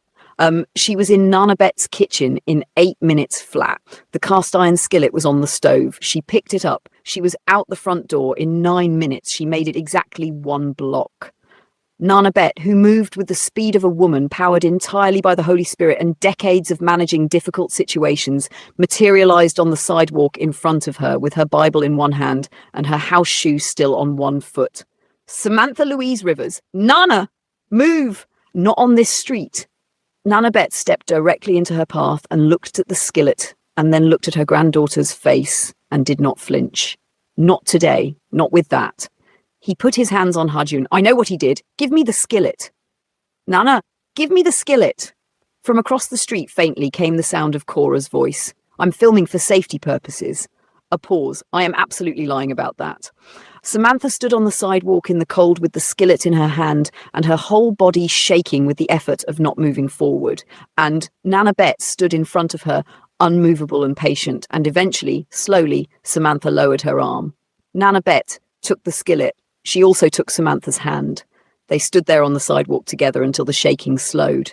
She was in Nana Bet's kitchen in 8 minutes flat. The cast iron skillet was on the stove. She picked it up. She was out the front door in 9 minutes. She made it exactly 1 block. Nana Bet, who moved with the speed of a woman powered entirely by the Holy Spirit and decades of managing difficult situations, materialized on the sidewalk in front of her with her Bible in one hand and her house shoe still on one foot. Samantha Louise Rivers, Nana, move! Not on this street. Nana Bet stepped directly into her path and looked at the skillet and then looked at her granddaughter's face and did not flinch. Not today, not with that. He put his hands on Hajun. I know what he did. Give me the skillet. Nana, give me the skillet. From across the street faintly came the sound of Cora's voice. I'm filming for safety purposes. A pause. I am absolutely lying about that. Samantha stood on the sidewalk in the cold with the skillet in her hand and her whole body shaking with the effort of not moving forward. And Nana Bet stood in front of her, unmovable and patient, and eventually, slowly, Samantha lowered her arm. Nana Bet took the skillet. She also took Samantha's hand. They stood there on the sidewalk together until the shaking slowed.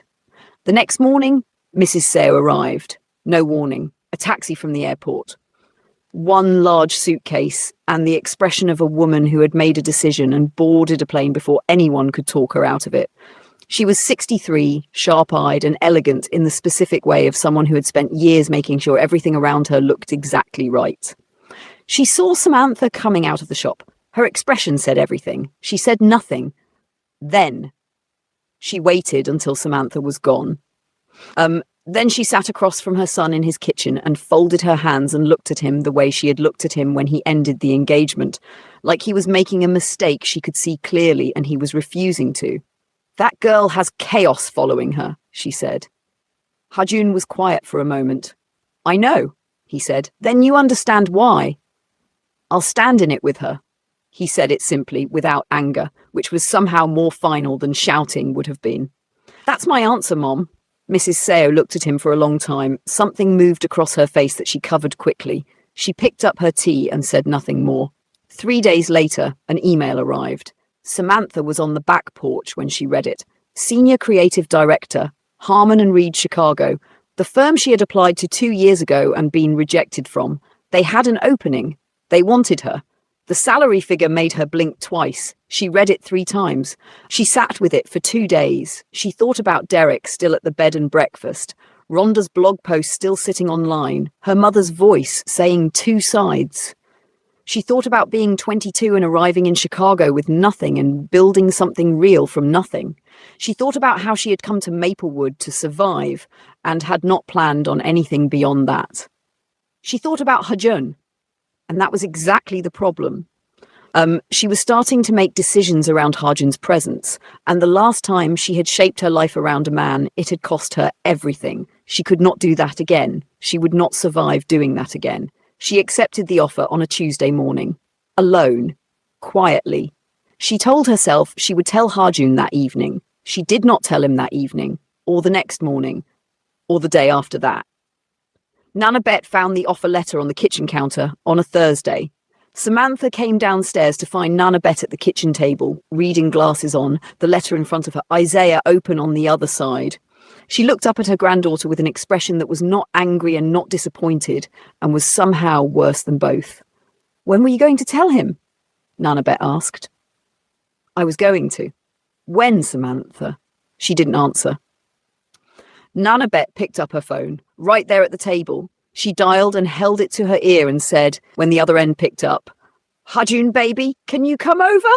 The next morning, Mrs. Seo arrived. No warning. A taxi from the airport. One large suitcase and the expression of a woman who had made a decision and boarded a plane before anyone could talk her out of it. She was 63, sharp-eyed and elegant in the specific way of someone who had spent years making sure everything around her looked exactly right. She saw Samantha coming out of the shop. Her expression said everything. She said nothing. Then she waited until Samantha was gone. Then she sat across from her son in his kitchen and folded her hands and looked at him the way she had looked at him when he ended the engagement, like he was making a mistake she could see clearly and he was refusing to. That girl has chaos following her, she said. Hajun was quiet for a moment. I know, he said. Then you understand why. I'll stand in it with her. He said it simply, without anger, which was somehow more final than shouting would have been. That's my answer, Mom. Mrs. Seo looked at him for a long time. Something moved across her face that she covered quickly. She picked up her tea and said nothing more. 3 days later, an email arrived. Samantha was on the back porch when she read it. Senior Creative Director, Harman and Reed, Chicago. The firm she had applied to 2 years ago and been rejected from. They had an opening. They wanted her. The salary figure made her blink twice. She read it 3 times. She sat with it for 2 days. She thought about Derek still at the bed and breakfast, Rhonda's blog post still sitting online, her mother's voice saying 2 sides. She thought about being 22 and arriving in Chicago with nothing and building something real from nothing. She thought about how she had come to Maplewood to survive and had not planned on anything beyond that. She thought about Hajun. And that was exactly the problem. She was starting to make decisions around Hajun's presence, and the last time she had shaped her life around a man, it had cost her everything. She could not do that again. She would not survive doing that again. She accepted the offer on a Tuesday morning. Alone. Quietly. She told herself she would tell Hajun that evening. She did not tell him that evening, or the next morning, or the day after that. Nana Bet found the offer letter on the kitchen counter on a Thursday. Samantha came downstairs to find Nana Bet at the kitchen table, reading glasses on, the letter in front of her, Isaiah open on the other side. She looked up at her granddaughter with an expression that was not angry and not disappointed, and was somehow worse than both. When were you going to tell him? Nana Bet asked. I was going to. When, Samantha? She didn't answer. Nana Bet picked up her phone, right there at the table. She dialed and held it to her ear and said, when the other end picked up, Hajun baby, can you come over?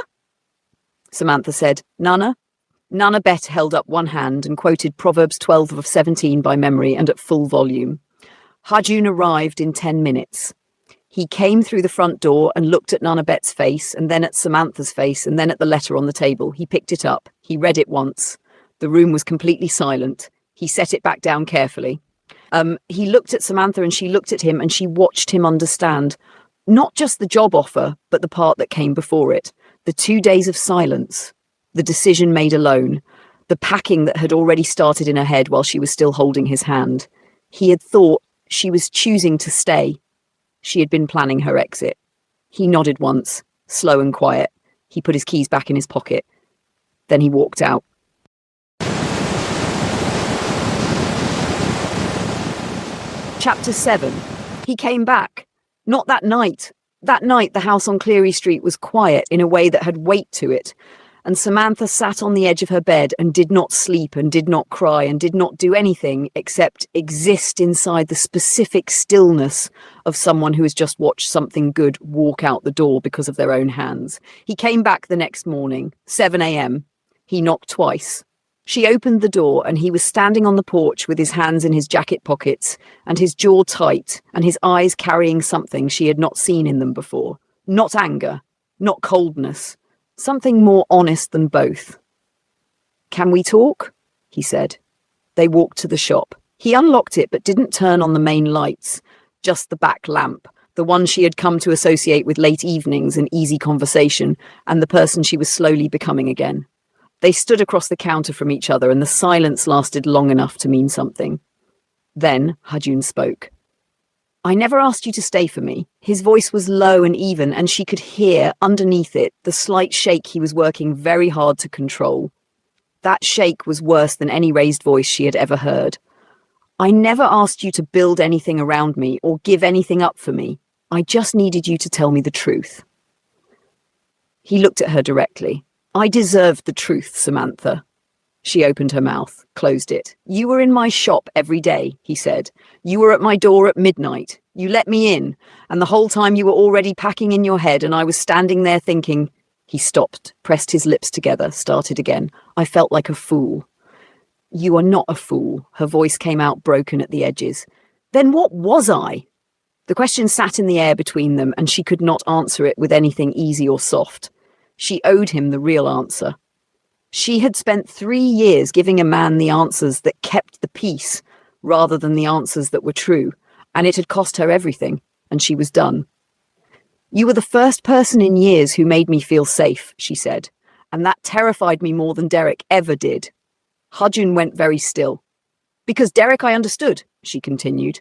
Samantha said, Nana? Nana Bet held up one hand and quoted Proverbs 12:17 by memory and at full volume. Hajun arrived in 10 minutes. He came through the front door and looked at Nana Bet's face and then at Samantha's face and then at the letter on the table. He picked it up. He read it once. The room was completely silent. He set it back down carefully. He looked at Samantha and she looked at him and she watched him understand. Not just the job offer, but the part that came before it. The 2 days of silence. The decision made alone. The packing that had already started in her head while she was still holding his hand. He had thought she was choosing to stay. She had been planning her exit. He nodded once, slow and quiet. He put his keys back in his pocket. Then he walked out. Chapter 7. He came back. Not that night. That night, the house on Cleary Street was quiet in a way that had weight to it, and Samantha sat on the edge of her bed and did not sleep and did not cry and did not do anything except exist inside the specific stillness of someone who has just watched something good walk out the door because of their own hands. He came back the next morning, 7 a.m. He knocked twice. She opened the door and he was standing on the porch with his hands in his jacket pockets and his jaw tight and his eyes carrying something she had not seen in them before. Not anger, not coldness, something more honest than both. "Can we talk?" he said. They walked to the shop. He unlocked it but didn't turn on the main lights, just the back lamp, the one she had come to associate with late evenings and easy conversation and the person she was slowly becoming again. They stood across the counter from each other and the silence lasted long enough to mean something. Then Hajun spoke. "I never asked you to stay for me." His voice was low and even, and she could hear, underneath it, the slight shake he was working very hard to control. That shake was worse than any raised voice she had ever heard. "I never asked you to build anything around me or give anything up for me. I just needed you to tell me the truth." He looked at her directly. "I deserved the truth, Samantha." She opened her mouth, closed it. "You were in my shop every day," he said. "You were at my door at midnight. You let me in, and the whole time you were already packing in your head, and I was standing there thinking—" He stopped, pressed his lips together, started again. "I felt like a fool." "You are not a fool." Her voice came out broken at the edges. "Then what was I?" The question sat in the air between them, and she could not answer it with anything easy or soft. She owed him the real answer. She had spent 3 years giving a man the answers that kept the peace, rather than the answers that were true, and it had cost her everything, and she was done. "You were the first person in years who made me feel safe," she said, "and that terrified me more than Derek ever did." Hajun went very still. "Because Derek I understood," she continued.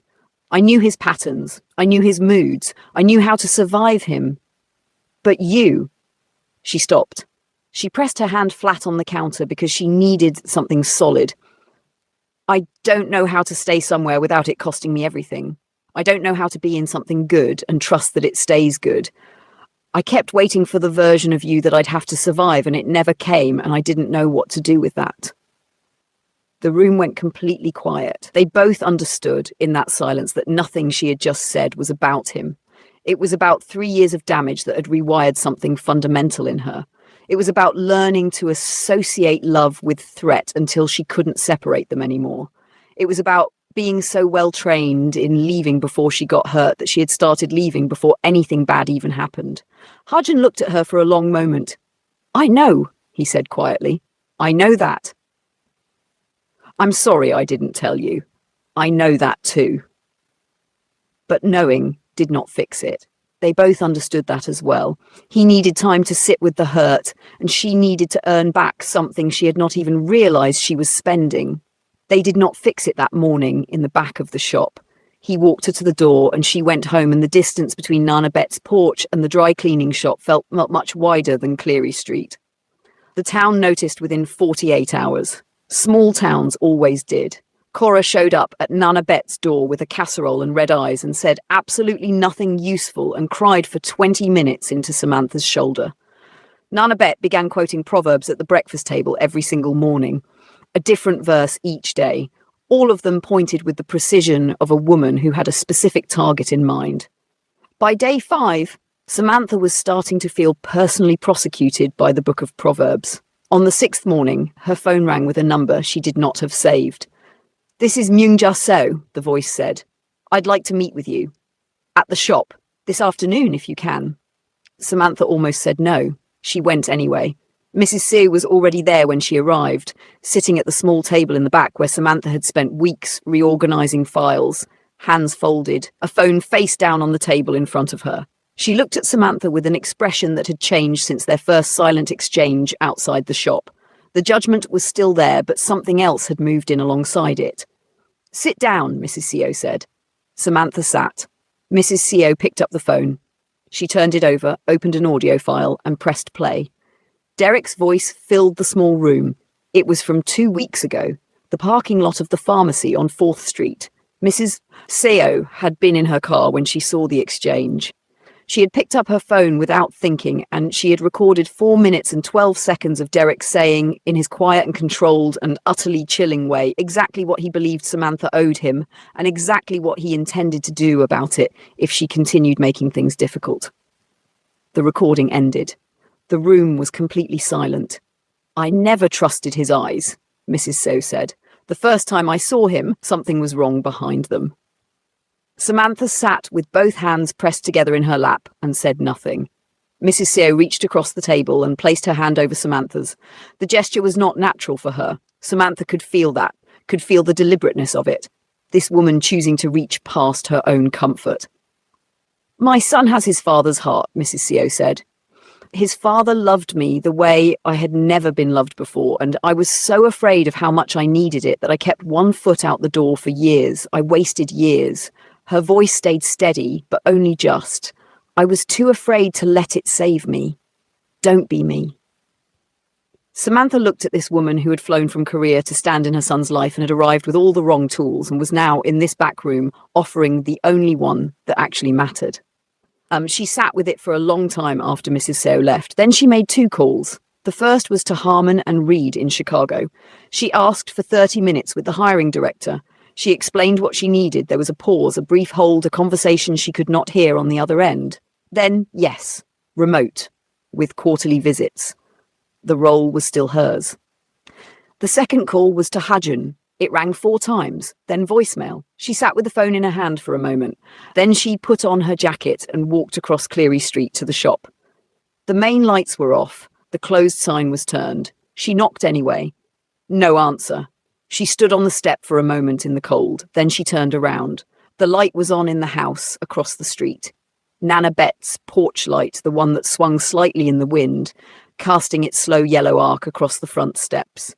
"I knew his patterns, I knew his moods, I knew how to survive him. But you—" She stopped. She pressed her hand flat on the counter because she needed something solid. "I don't know how to stay somewhere without it costing me everything. I don't know how to be in something good and trust that it stays good. I kept waiting for the version of you that I'd have to survive, and it never came, and I didn't know what to do with that." The room went completely quiet. They both understood in that silence that nothing she had just said was about him. It was about 3 years of damage that had rewired something fundamental in her. It was about learning to associate love with threat until she couldn't separate them anymore. It was about being so well trained in leaving before she got hurt that she had started leaving before anything bad even happened. Hajun looked at her for a long moment. "I know," he said quietly. "I know that. I'm sorry I didn't tell you. I know that too." But knowing did not fix it. They both understood that as well. He needed time to sit with the hurt, and she needed to earn back something she had not even realized she was spending. They did not fix it that morning in the back of the shop. He walked her to the door, and she went home, and the distance between Nana Bet's porch and the dry cleaning shop felt much wider than Cleary Street. The town noticed within 48 hours. Small towns always did. Cora showed up at Nana Bet's door with a casserole and red eyes and said absolutely nothing useful and cried for 20 minutes into Samantha's shoulder. Nana Bet began quoting Proverbs at the breakfast table every single morning, a different verse each day. All of them pointed with the precision of a woman who had a specific target in mind. By day 5, Samantha was starting to feel personally prosecuted by the Book of Proverbs. On the 6th morning, her phone rang with a number she did not have saved. "This is Myung-ja Seo," the voice said. "I'd like to meet with you. At the shop. This afternoon, if you can." Samantha almost said no. She went anyway. Mrs. Seo was already there when she arrived, sitting at the small table in the back where Samantha had spent weeks reorganizing files, hands folded, a phone face down on the table in front of her. She looked at Samantha with an expression that had changed since their first silent exchange outside the shop. The judgment was still there, but something else had moved in alongside it. "Sit down," Mrs. CO said. Samantha sat. Mrs. CO picked up the phone. She turned it over, opened an audio file, and pressed play. Derek's voice filled the small room. It was from 2 weeks ago, the parking lot of the pharmacy on 4th Street. Mrs. CO had been in her car when she saw the exchange. She had picked up her phone without thinking, and she had recorded 4 minutes and 12 seconds of Derek saying, in his quiet and controlled and utterly chilling way, exactly what he believed Samantha owed him, and exactly what he intended to do about it if she continued making things difficult. The recording ended. The room was completely silent. "I never trusted his eyes," Mrs. So said. "The first time I saw him, something was wrong behind them." Samantha sat with both hands pressed together in her lap and said nothing. Mrs. Seo reached across the table and placed her hand over Samantha's. The gesture was not natural for her. Samantha could feel that, could feel the deliberateness of it. This woman choosing to reach past her own comfort. "My son has his father's heart," Mrs. Seo said. "His father loved me the way I had never been loved before, and I was so afraid of how much I needed it that I kept one foot out the door for years. I wasted years." Her voice stayed steady, but only just. "I was too afraid to let it save me. Don't be me." Samantha looked at this woman who had flown from Korea to stand in her son's life and had arrived with all the wrong tools and was now in this back room offering the only one that actually mattered. She sat with it for a long time after Mrs. Seo left. Then she made 2 calls. The first was to Harmon and Reed in Chicago. She asked for 30 minutes with the hiring director. She explained what she needed. There was a pause, a brief hold, a conversation she could not hear on the other end. Then, yes, remote, with quarterly visits. The role was still hers. The second call was to Hajun. It rang 4 times, then voicemail. She sat with the phone in her hand for a moment. Then she put on her jacket and walked across Cleary Street to the shop. The main lights were off. The closed sign was turned. She knocked anyway. No answer. She stood on the step for a moment in the cold. Then she turned around. The light was on in the house across the street. Nana Bet's porch light, the one that swung slightly in the wind, casting its slow yellow arc across the front steps.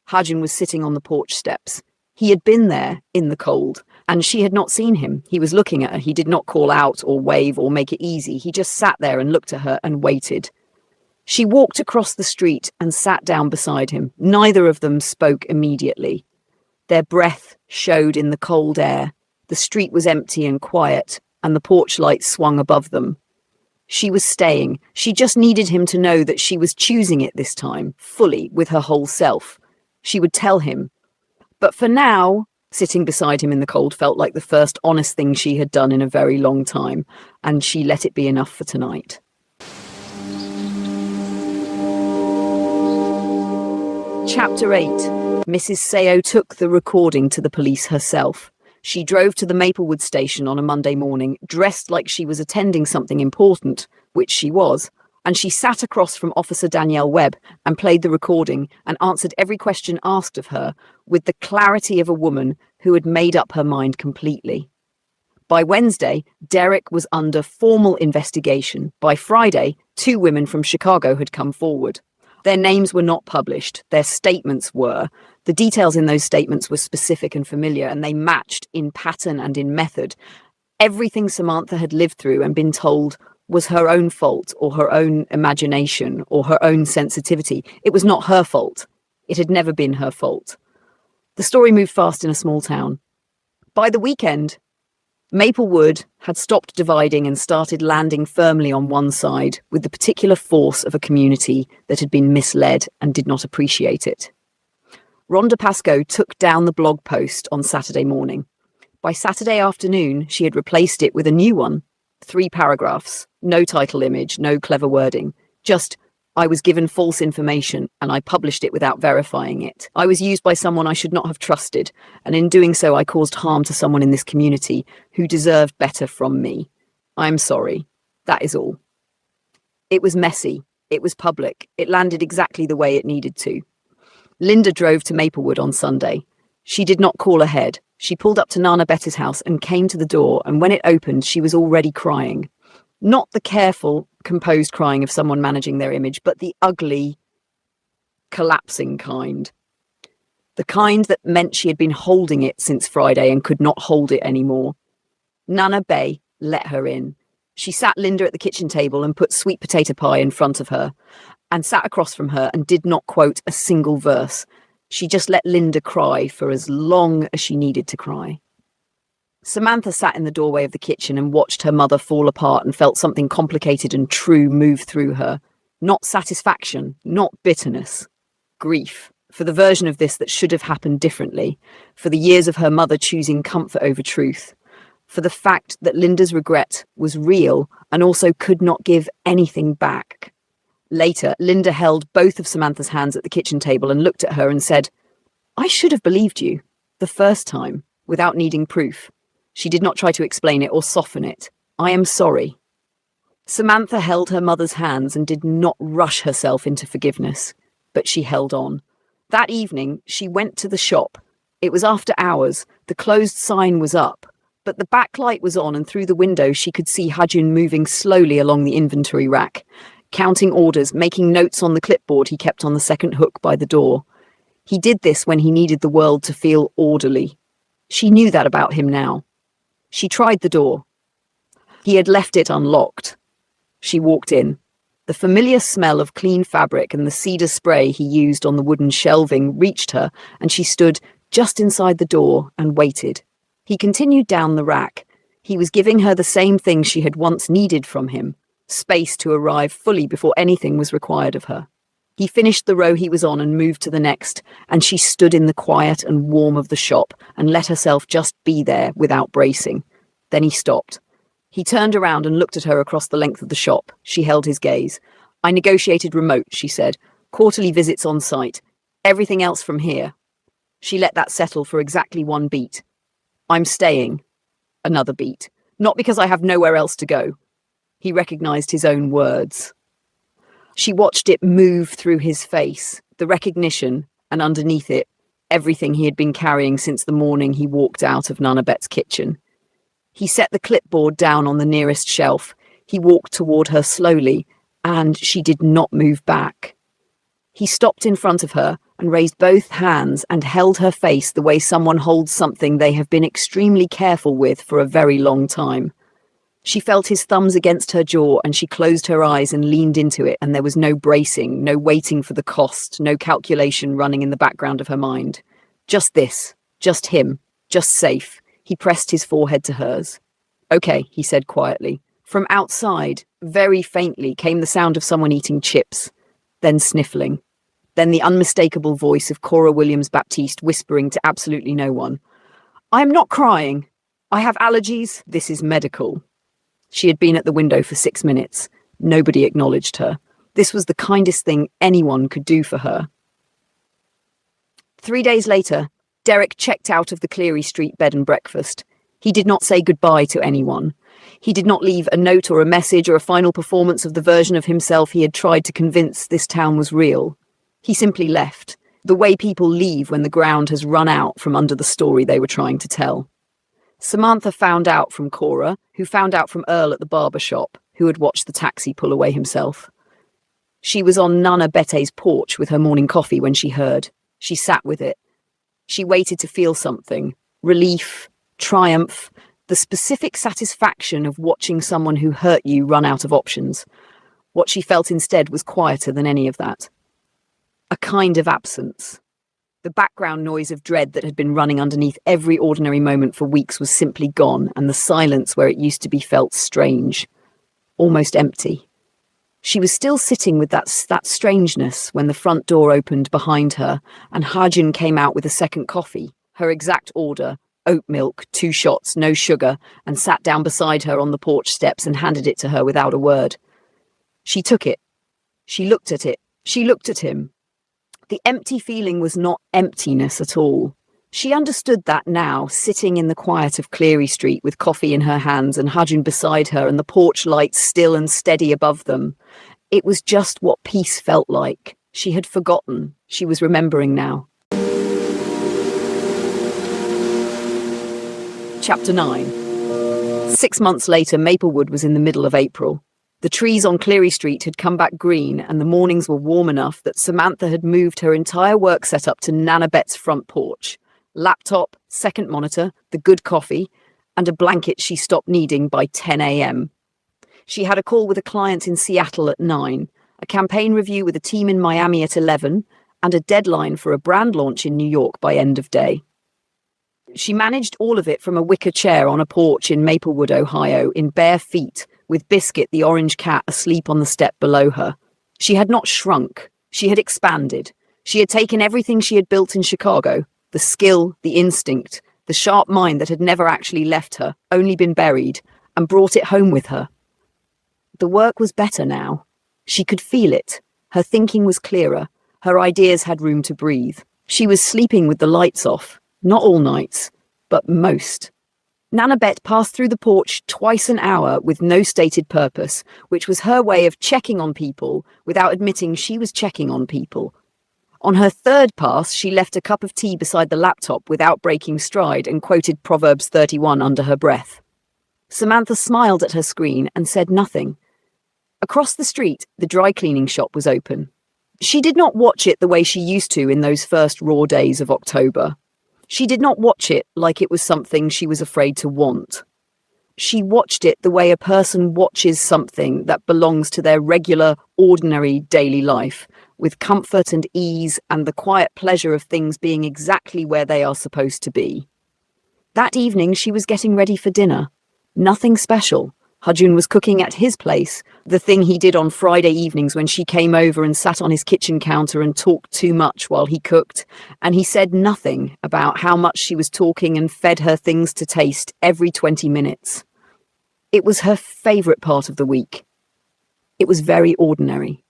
Hajun was sitting on the porch steps. He had been there in the cold, and she had not seen him. He was looking at her. He did not call out or wave or make it easy. He just sat there and looked at her and waited. She walked across the street and sat down beside him. Neither of them spoke immediately. Their breath showed in the cold air. The street was empty and quiet, and the porch light swung above them. She was staying. She just needed him to know that she was choosing it this time, fully, with her whole self. She would tell him. But for now, sitting beside him in the cold felt like the first honest thing she had done in a very long time, and she let it be enough for tonight. Chapter 8. Mrs. Seo took the recording to the police herself. She drove to the Maplewood station on a Monday morning, dressed like she was attending something important, which she was, and she sat across from Officer Danielle Webb and played the recording and answered every question asked of her with the clarity of a woman who had made up her mind completely. By Wednesday, Derek was under formal investigation. By Friday, 2 women from Chicago had come forward. Their names were not published. Their statements were. The details in those statements were specific and familiar, and they matched in pattern and in method. Everything Samantha had lived through and been told was her own fault or her own imagination or her own sensitivity. It was not her fault. It had never been her fault. The story moved fast in a small town. By the weekend, Maplewood had stopped dividing and started landing firmly on one side with the particular force of a community that had been misled and did not appreciate it. Rhonda Pascoe took down the blog post on Saturday morning. By Saturday afternoon, she had replaced it with a new one, 3 paragraphs, no title image, no clever wording, just, "I was given false information and I published it without verifying it. I was used by someone I should not have trusted, and in doing so I caused harm to someone in this community who deserved better from me. I'm sorry. That is all." It was messy. It was public. It landed exactly the way it needed to. Linda drove to Maplewood on Sunday. She did not call ahead. She pulled up to Nana Betty's house and came to the door, and when it opened, she was already crying. Not the careful, composed crying of someone managing their image, but the ugly, collapsing kind. The kind that meant she had been holding it since Friday and could not hold it anymore. Nana Bay let her in. She sat Linda at the kitchen table and put sweet potato pie in front of her, and sat across from her and did not quote a single verse. She just let Linda cry for as long as she needed to cry. Samantha sat in the doorway of the kitchen and watched her mother fall apart and felt something complicated and true move through her. Not satisfaction, not bitterness. Grief. For the version of this that should have happened differently. For the years of her mother choosing comfort over truth. For the fact that Linda's regret was real and also could not give anything back. Later, Linda held both of Samantha's hands at the kitchen table and looked at her and said, "I should have believed you, the first time, without needing proof." She did not try to explain it or soften it. "I am sorry." Samantha held her mother's hands and did not rush herself into forgiveness, but she held on. That evening, she went to the shop. It was after hours. The closed sign was up, but the backlight was on, and through the window she could see Hajun moving slowly along the inventory rack, counting orders, making notes on the clipboard he kept on the second hook by the door. He did this when he needed the world to feel orderly. She knew that about him now. She tried the door. He had left it unlocked. She walked in. The familiar smell of clean fabric and the cedar spray he used on the wooden shelving reached her, and she stood just inside the door and waited. He continued down the rack. He was giving her the same thing she had once needed from him, space to arrive fully before anything was required of her. He finished the row he was on and moved to the next, and she stood in the quiet and warm of the shop and let herself just be there without bracing. Then he stopped. He turned around and looked at her across the length of the shop. She held his gaze. "I negotiated remote," she said. "Quarterly visits on site. Everything else from here." She let that settle for exactly one beat. "I'm staying." Another beat. "Not because I have nowhere else to go." He recognized his own words. She watched it move through his face, the recognition, and underneath it, everything he had been carrying since the morning he walked out of Nanabet's kitchen. He set the clipboard down on the nearest shelf. He walked toward her slowly, and she did not move back. He stopped in front of her and raised both hands and held her face the way someone holds something they have been extremely careful with for a very long time. She felt his thumbs against her jaw, and she closed her eyes and leaned into it, and there was no bracing, no waiting for the cost, no calculation running in the background of her mind. Just this, just him, just safe. He pressed his forehead to hers. "Okay," he said quietly. From outside, very faintly, came the sound of someone eating chips, then sniffling, then the unmistakable voice of Cora Williams-Baptiste whispering to absolutely no one. "I am not crying. I have allergies. This is medical." She had been at the window for 6 minutes. Nobody acknowledged her. This was the kindest thing anyone could do for her. 3 days later, Derek checked out of the Cleary Street bed and breakfast. He did not say goodbye to anyone. He did not leave a note or a message or a final performance of the version of himself he had tried to convince this town was real. He simply left, the way people leave when the ground has run out from under the story they were trying to tell. Samantha found out from Cora, who found out from Earl at the barber shop, who had watched the taxi pull away himself. She was on Nana Bete's porch with her morning coffee when she heard. She sat with it. She waited to feel something. Relief, triumph, the specific satisfaction of watching someone who hurt you run out of options. What she felt instead was quieter than any of that. A kind of absence. The background noise of dread that had been running underneath every ordinary moment for weeks was simply gone, and the silence where it used to be felt strange, almost empty. She was still sitting with that strangeness when the front door opened behind her and Hajin came out with a second coffee, her exact order, oat milk, 2 shots, no sugar, and sat down beside her on the porch steps and handed it to her without a word. She took it. She looked at it. She looked at him. The empty feeling was not emptiness at all. She understood that now, sitting in the quiet of Cleary Street with coffee in her hands and Hajun beside her and the porch lights still and steady above them. It was just what peace felt like. She had forgotten. She was remembering now. Chapter 9. 6 months later, Maplewood was in the middle of April. The trees on Cleary Street had come back green, and the mornings were warm enough that Samantha had moved her entire work setup to Nana Bet's front porch. Laptop, second monitor, the good coffee, and a blanket she stopped needing by 10 a.m. She had a call with a client in Seattle at 9, a campaign review with a team in Miami at 11, and a deadline for a brand launch in New York by end of day. She managed all of it from a wicker chair on a porch in Maplewood, Ohio, in bare feet, with Biscuit, the orange cat, asleep on the step below her. She had not shrunk. She had expanded. She had taken everything she had built in Chicago, the skill, the instinct, the sharp mind that had never actually left her, only been buried, and brought it home with her. The work was better now. She could feel it. Her thinking was clearer. Her ideas had room to breathe. She was sleeping with the lights off. Not all nights, but most. Nana Bet passed through the porch twice an hour with no stated purpose, which was her way of checking on people without admitting she was checking on people. On her third pass, she left a cup of tea beside the laptop without breaking stride and quoted Proverbs 31 under her breath. Samantha smiled at her screen and said nothing. Across the street, the dry cleaning shop was open. She did not watch it the way she used to in those first raw days of October. She did not watch it like it was something she was afraid to want. She watched it the way a person watches something that belongs to their regular, ordinary daily life, with comfort and ease and the quiet pleasure of things being exactly where they are supposed to be. That evening, she was getting ready for dinner. Nothing special. Hajun was cooking at his place, the thing he did on Friday evenings when she came over and sat on his kitchen counter and talked too much while he cooked, and he said nothing about how much she was talking and fed her things to taste every 20 minutes. It was her favourite part of the week. It was very ordinary.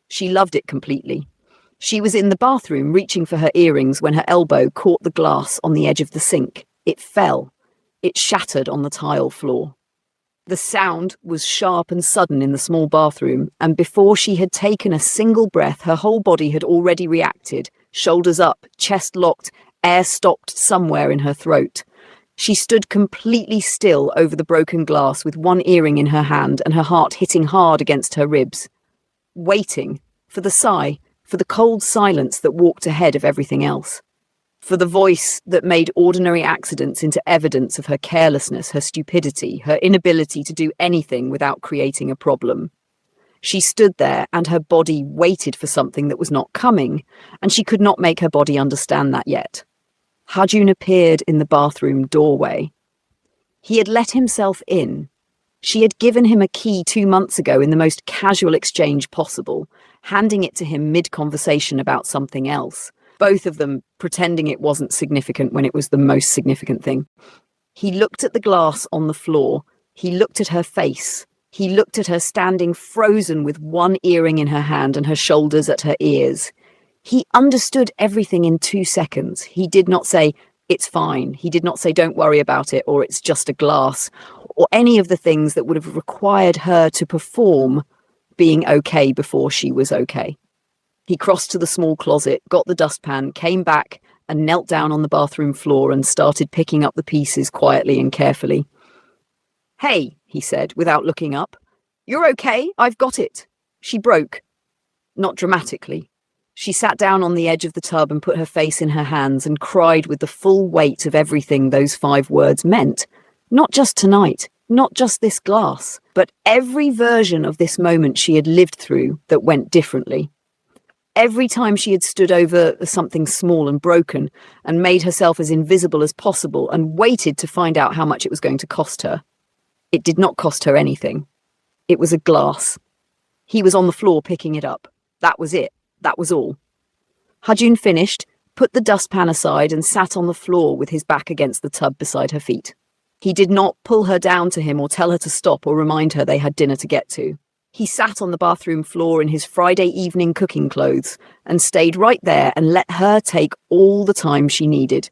She loved it completely. She was in the bathroom reaching for her earrings when her elbow caught the glass on the edge of the sink. It fell. It shattered on the tile floor. The sound was sharp and sudden in the small bathroom, and before she had taken a single breath, her whole body had already reacted, shoulders up, chest locked, air stopped somewhere in her throat. She stood completely still over the broken glass with one earring in her hand and her heart hitting hard against her ribs, waiting for the sigh, for the cold silence that walked ahead of everything else. For the voice that made ordinary accidents into evidence of her carelessness, her stupidity, her inability to do anything without creating a problem. She stood there and her body waited for something that was not coming, and she could not make her body understand that yet. Hajun appeared in the bathroom doorway. He had let himself in. She had given him a key 2 months ago in the most casual exchange possible, handing it to him mid-conversation about something else. Both of them pretending it wasn't significant when it was the most significant thing. He looked at the glass on the floor. He looked at her face. He looked at her standing frozen with one earring in her hand and her shoulders at her ears. He understood everything in 2 seconds. He did not say, "It's fine." He did not say, "Don't worry about it," or "It's just a glass," or any of the things that would have required her to perform being okay before she was okay. He crossed to the small closet, got the dustpan, came back and knelt down on the bathroom floor and started picking up the pieces quietly and carefully. "Hey," he said, without looking up. "You're okay? I've got it." She broke. Not dramatically. She sat down on the edge of the tub and put her face in her hands and cried with the full weight of everything those 5 words meant. Not just tonight, not just this glass, but every version of this moment she had lived through that went differently. Every time she had stood over something small and broken and made herself as invisible as possible and waited to find out how much it was going to cost her. It did not cost her anything. It was a glass. He was on the floor picking it up. That was it. That was all. Hajun finished, put the dustpan aside and sat on the floor with his back against the tub beside her feet. He did not pull her down to him or tell her to stop or remind her they had dinner to get to. He sat on the bathroom floor in his Friday evening cooking clothes and stayed right there and let her take all the time she needed.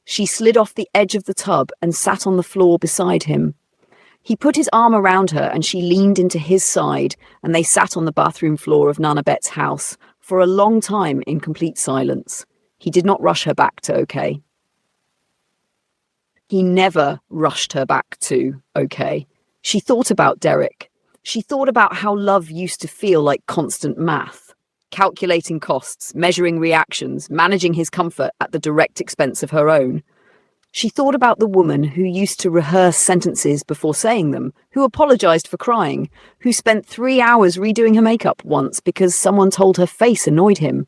She slid off the edge of the tub and sat on the floor beside him. He put his arm around her and she leaned into his side and they sat on the bathroom floor of Nana Bet's house for a long time in complete silence. He did not rush her back to okay. He never rushed her back to okay. She thought about Derek. She thought about how love used to feel like constant math, calculating costs, measuring reactions, managing his comfort at the direct expense of her own. She thought about the woman who used to rehearse sentences before saying them, who apologized for crying, who spent 3 hours redoing her makeup once because someone told her face annoyed him.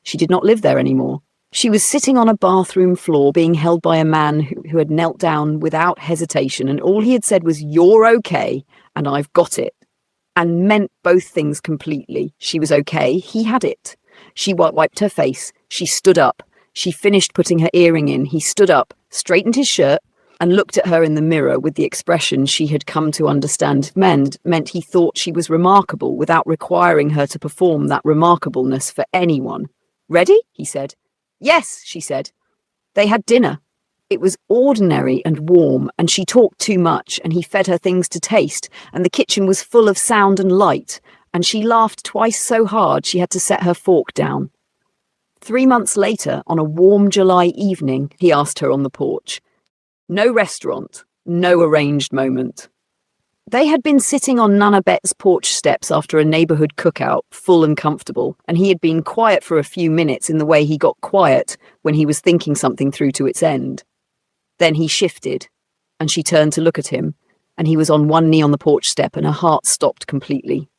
She did not live there anymore. She was sitting on a bathroom floor being held by a man who had knelt down without hesitation, and all he had said was, "You're okay, and I've got it," and meant both things completely. She was okay, he had it. She wiped her face, she stood up. She finished putting her earring in. He stood up, straightened his shirt, and looked at her in the mirror with the expression she had come to understand meant he thought she was remarkable without requiring her to perform that remarkableness for anyone. "Ready?" he said. "Yes," she said. They had dinner. It was ordinary and warm, and she talked too much, and he fed her things to taste, and the kitchen was full of sound and light, and she laughed twice so hard she had to set her fork down. 3 months later, on a warm July evening, he asked her on the porch. No restaurant, no arranged moment. They had been sitting on Nana Bet's porch steps after a neighborhood cookout, full and comfortable, and he had been quiet for a few minutes in the way he got quiet when he was thinking something through to its end. Then he shifted, and she turned to look at him, and he was on one knee on the porch step, and her heart stopped completely.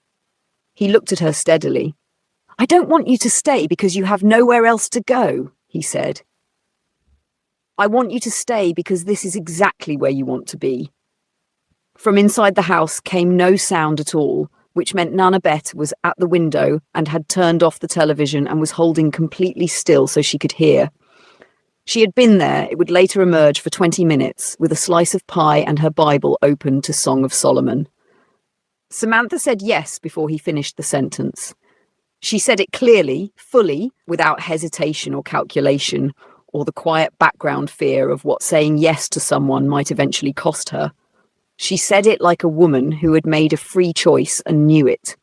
He looked at her steadily. "I don't want you to stay because you have nowhere else to go," he said. "I want you to stay because this is exactly where you want to be." From inside the house came no sound at all, which meant Nana Bet was at the window and had turned off the television and was holding completely still so she could hear. She had been there, it would later emerge, for 20 minutes, with a slice of pie and her Bible open to Song of Solomon. Samantha said yes before he finished the sentence. She said it clearly, fully, without hesitation or calculation, or the quiet background fear of what saying yes to someone might eventually cost her. She said it like a woman who had made a free choice and knew it.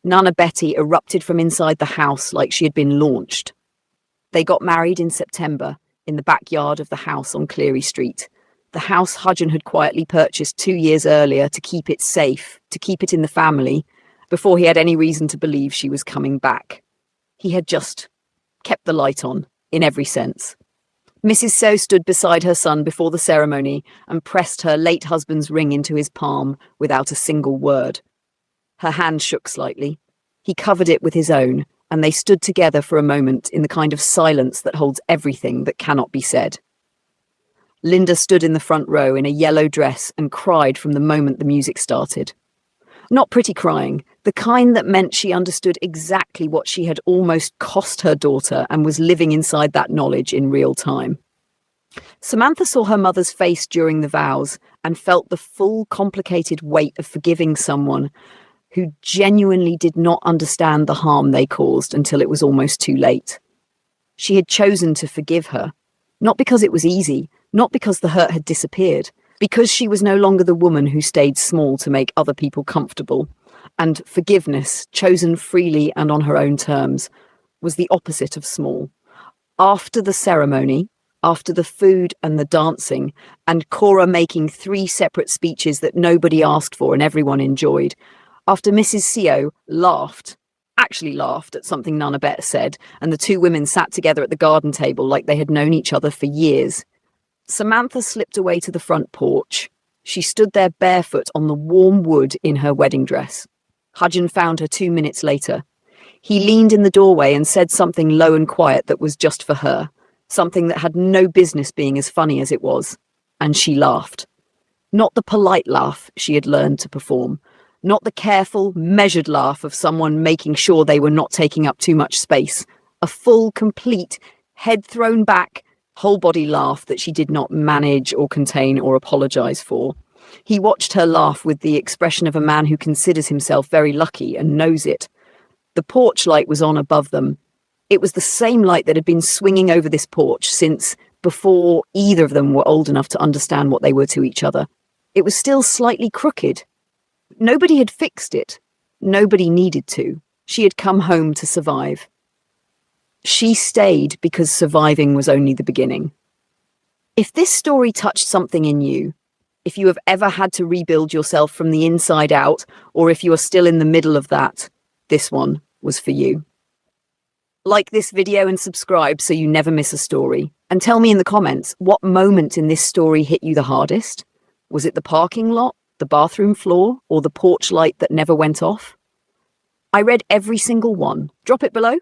Nana Betty erupted from inside the house like she had been launched. They got married in September, in the backyard of the house on Cleary Street. The house Hudgeon had quietly purchased 2 years earlier to keep it safe, to keep it in the family, before he had any reason to believe she was coming back. He had just kept the light on, in every sense. Mrs. So stood beside her son before the ceremony and pressed her late husband's ring into his palm without a single word. Her hand shook slightly. He covered it with his own, and they stood together for a moment in the kind of silence that holds everything that cannot be said. Linda stood in the front row in a yellow dress and cried from the moment the music started. Not pretty crying, the kind that meant she understood exactly what she had almost cost her daughter and was living inside that knowledge in real time. Samantha saw her mother's face during the vows and felt the full, complicated weight of forgiving someone who genuinely did not understand the harm they caused until it was almost too late. She had chosen to forgive her, not because it was easy, not because the hurt had disappeared, because she was no longer the woman who stayed small to make other people comfortable. And forgiveness, chosen freely and on her own terms, was the opposite of small. After the ceremony, after the food and the dancing, and Cora making 3 separate speeches that nobody asked for and everyone enjoyed, after Mrs. Co actually laughed at something Nana Bet said, and the 2 women sat together at the garden table like they had known each other for years, Samantha slipped away to the front porch. She stood there barefoot on the warm wood in her wedding dress. Hudgeon found her 2 minutes later. He leaned in the doorway and said something low and quiet that was just for her, something that had no business being as funny as it was, and she laughed. Not the polite laugh she had learned to perform, not the careful, measured laugh of someone making sure they were not taking up too much space, a full, complete, head thrown back, whole-body laugh that she did not manage or contain or apologize for. He watched her laugh with the expression of a man who considers himself very lucky and knows it. The porch light was on above them. It was the same light that had been swinging over this porch since before either of them were old enough to understand what they were to each other. It was still slightly crooked. Nobody had fixed it. Nobody needed to. She had come home to survive. She stayed because surviving was only the beginning. If this story touched something in you, if you have ever had to rebuild yourself from the inside out, or if you are still in the middle of that, this one was for you. Like this video and subscribe so you never miss a story. And tell me in the comments, what moment in this story hit you the hardest? Was it the parking lot, the bathroom floor, or the porch light that never went off? I read every single one. Drop it below.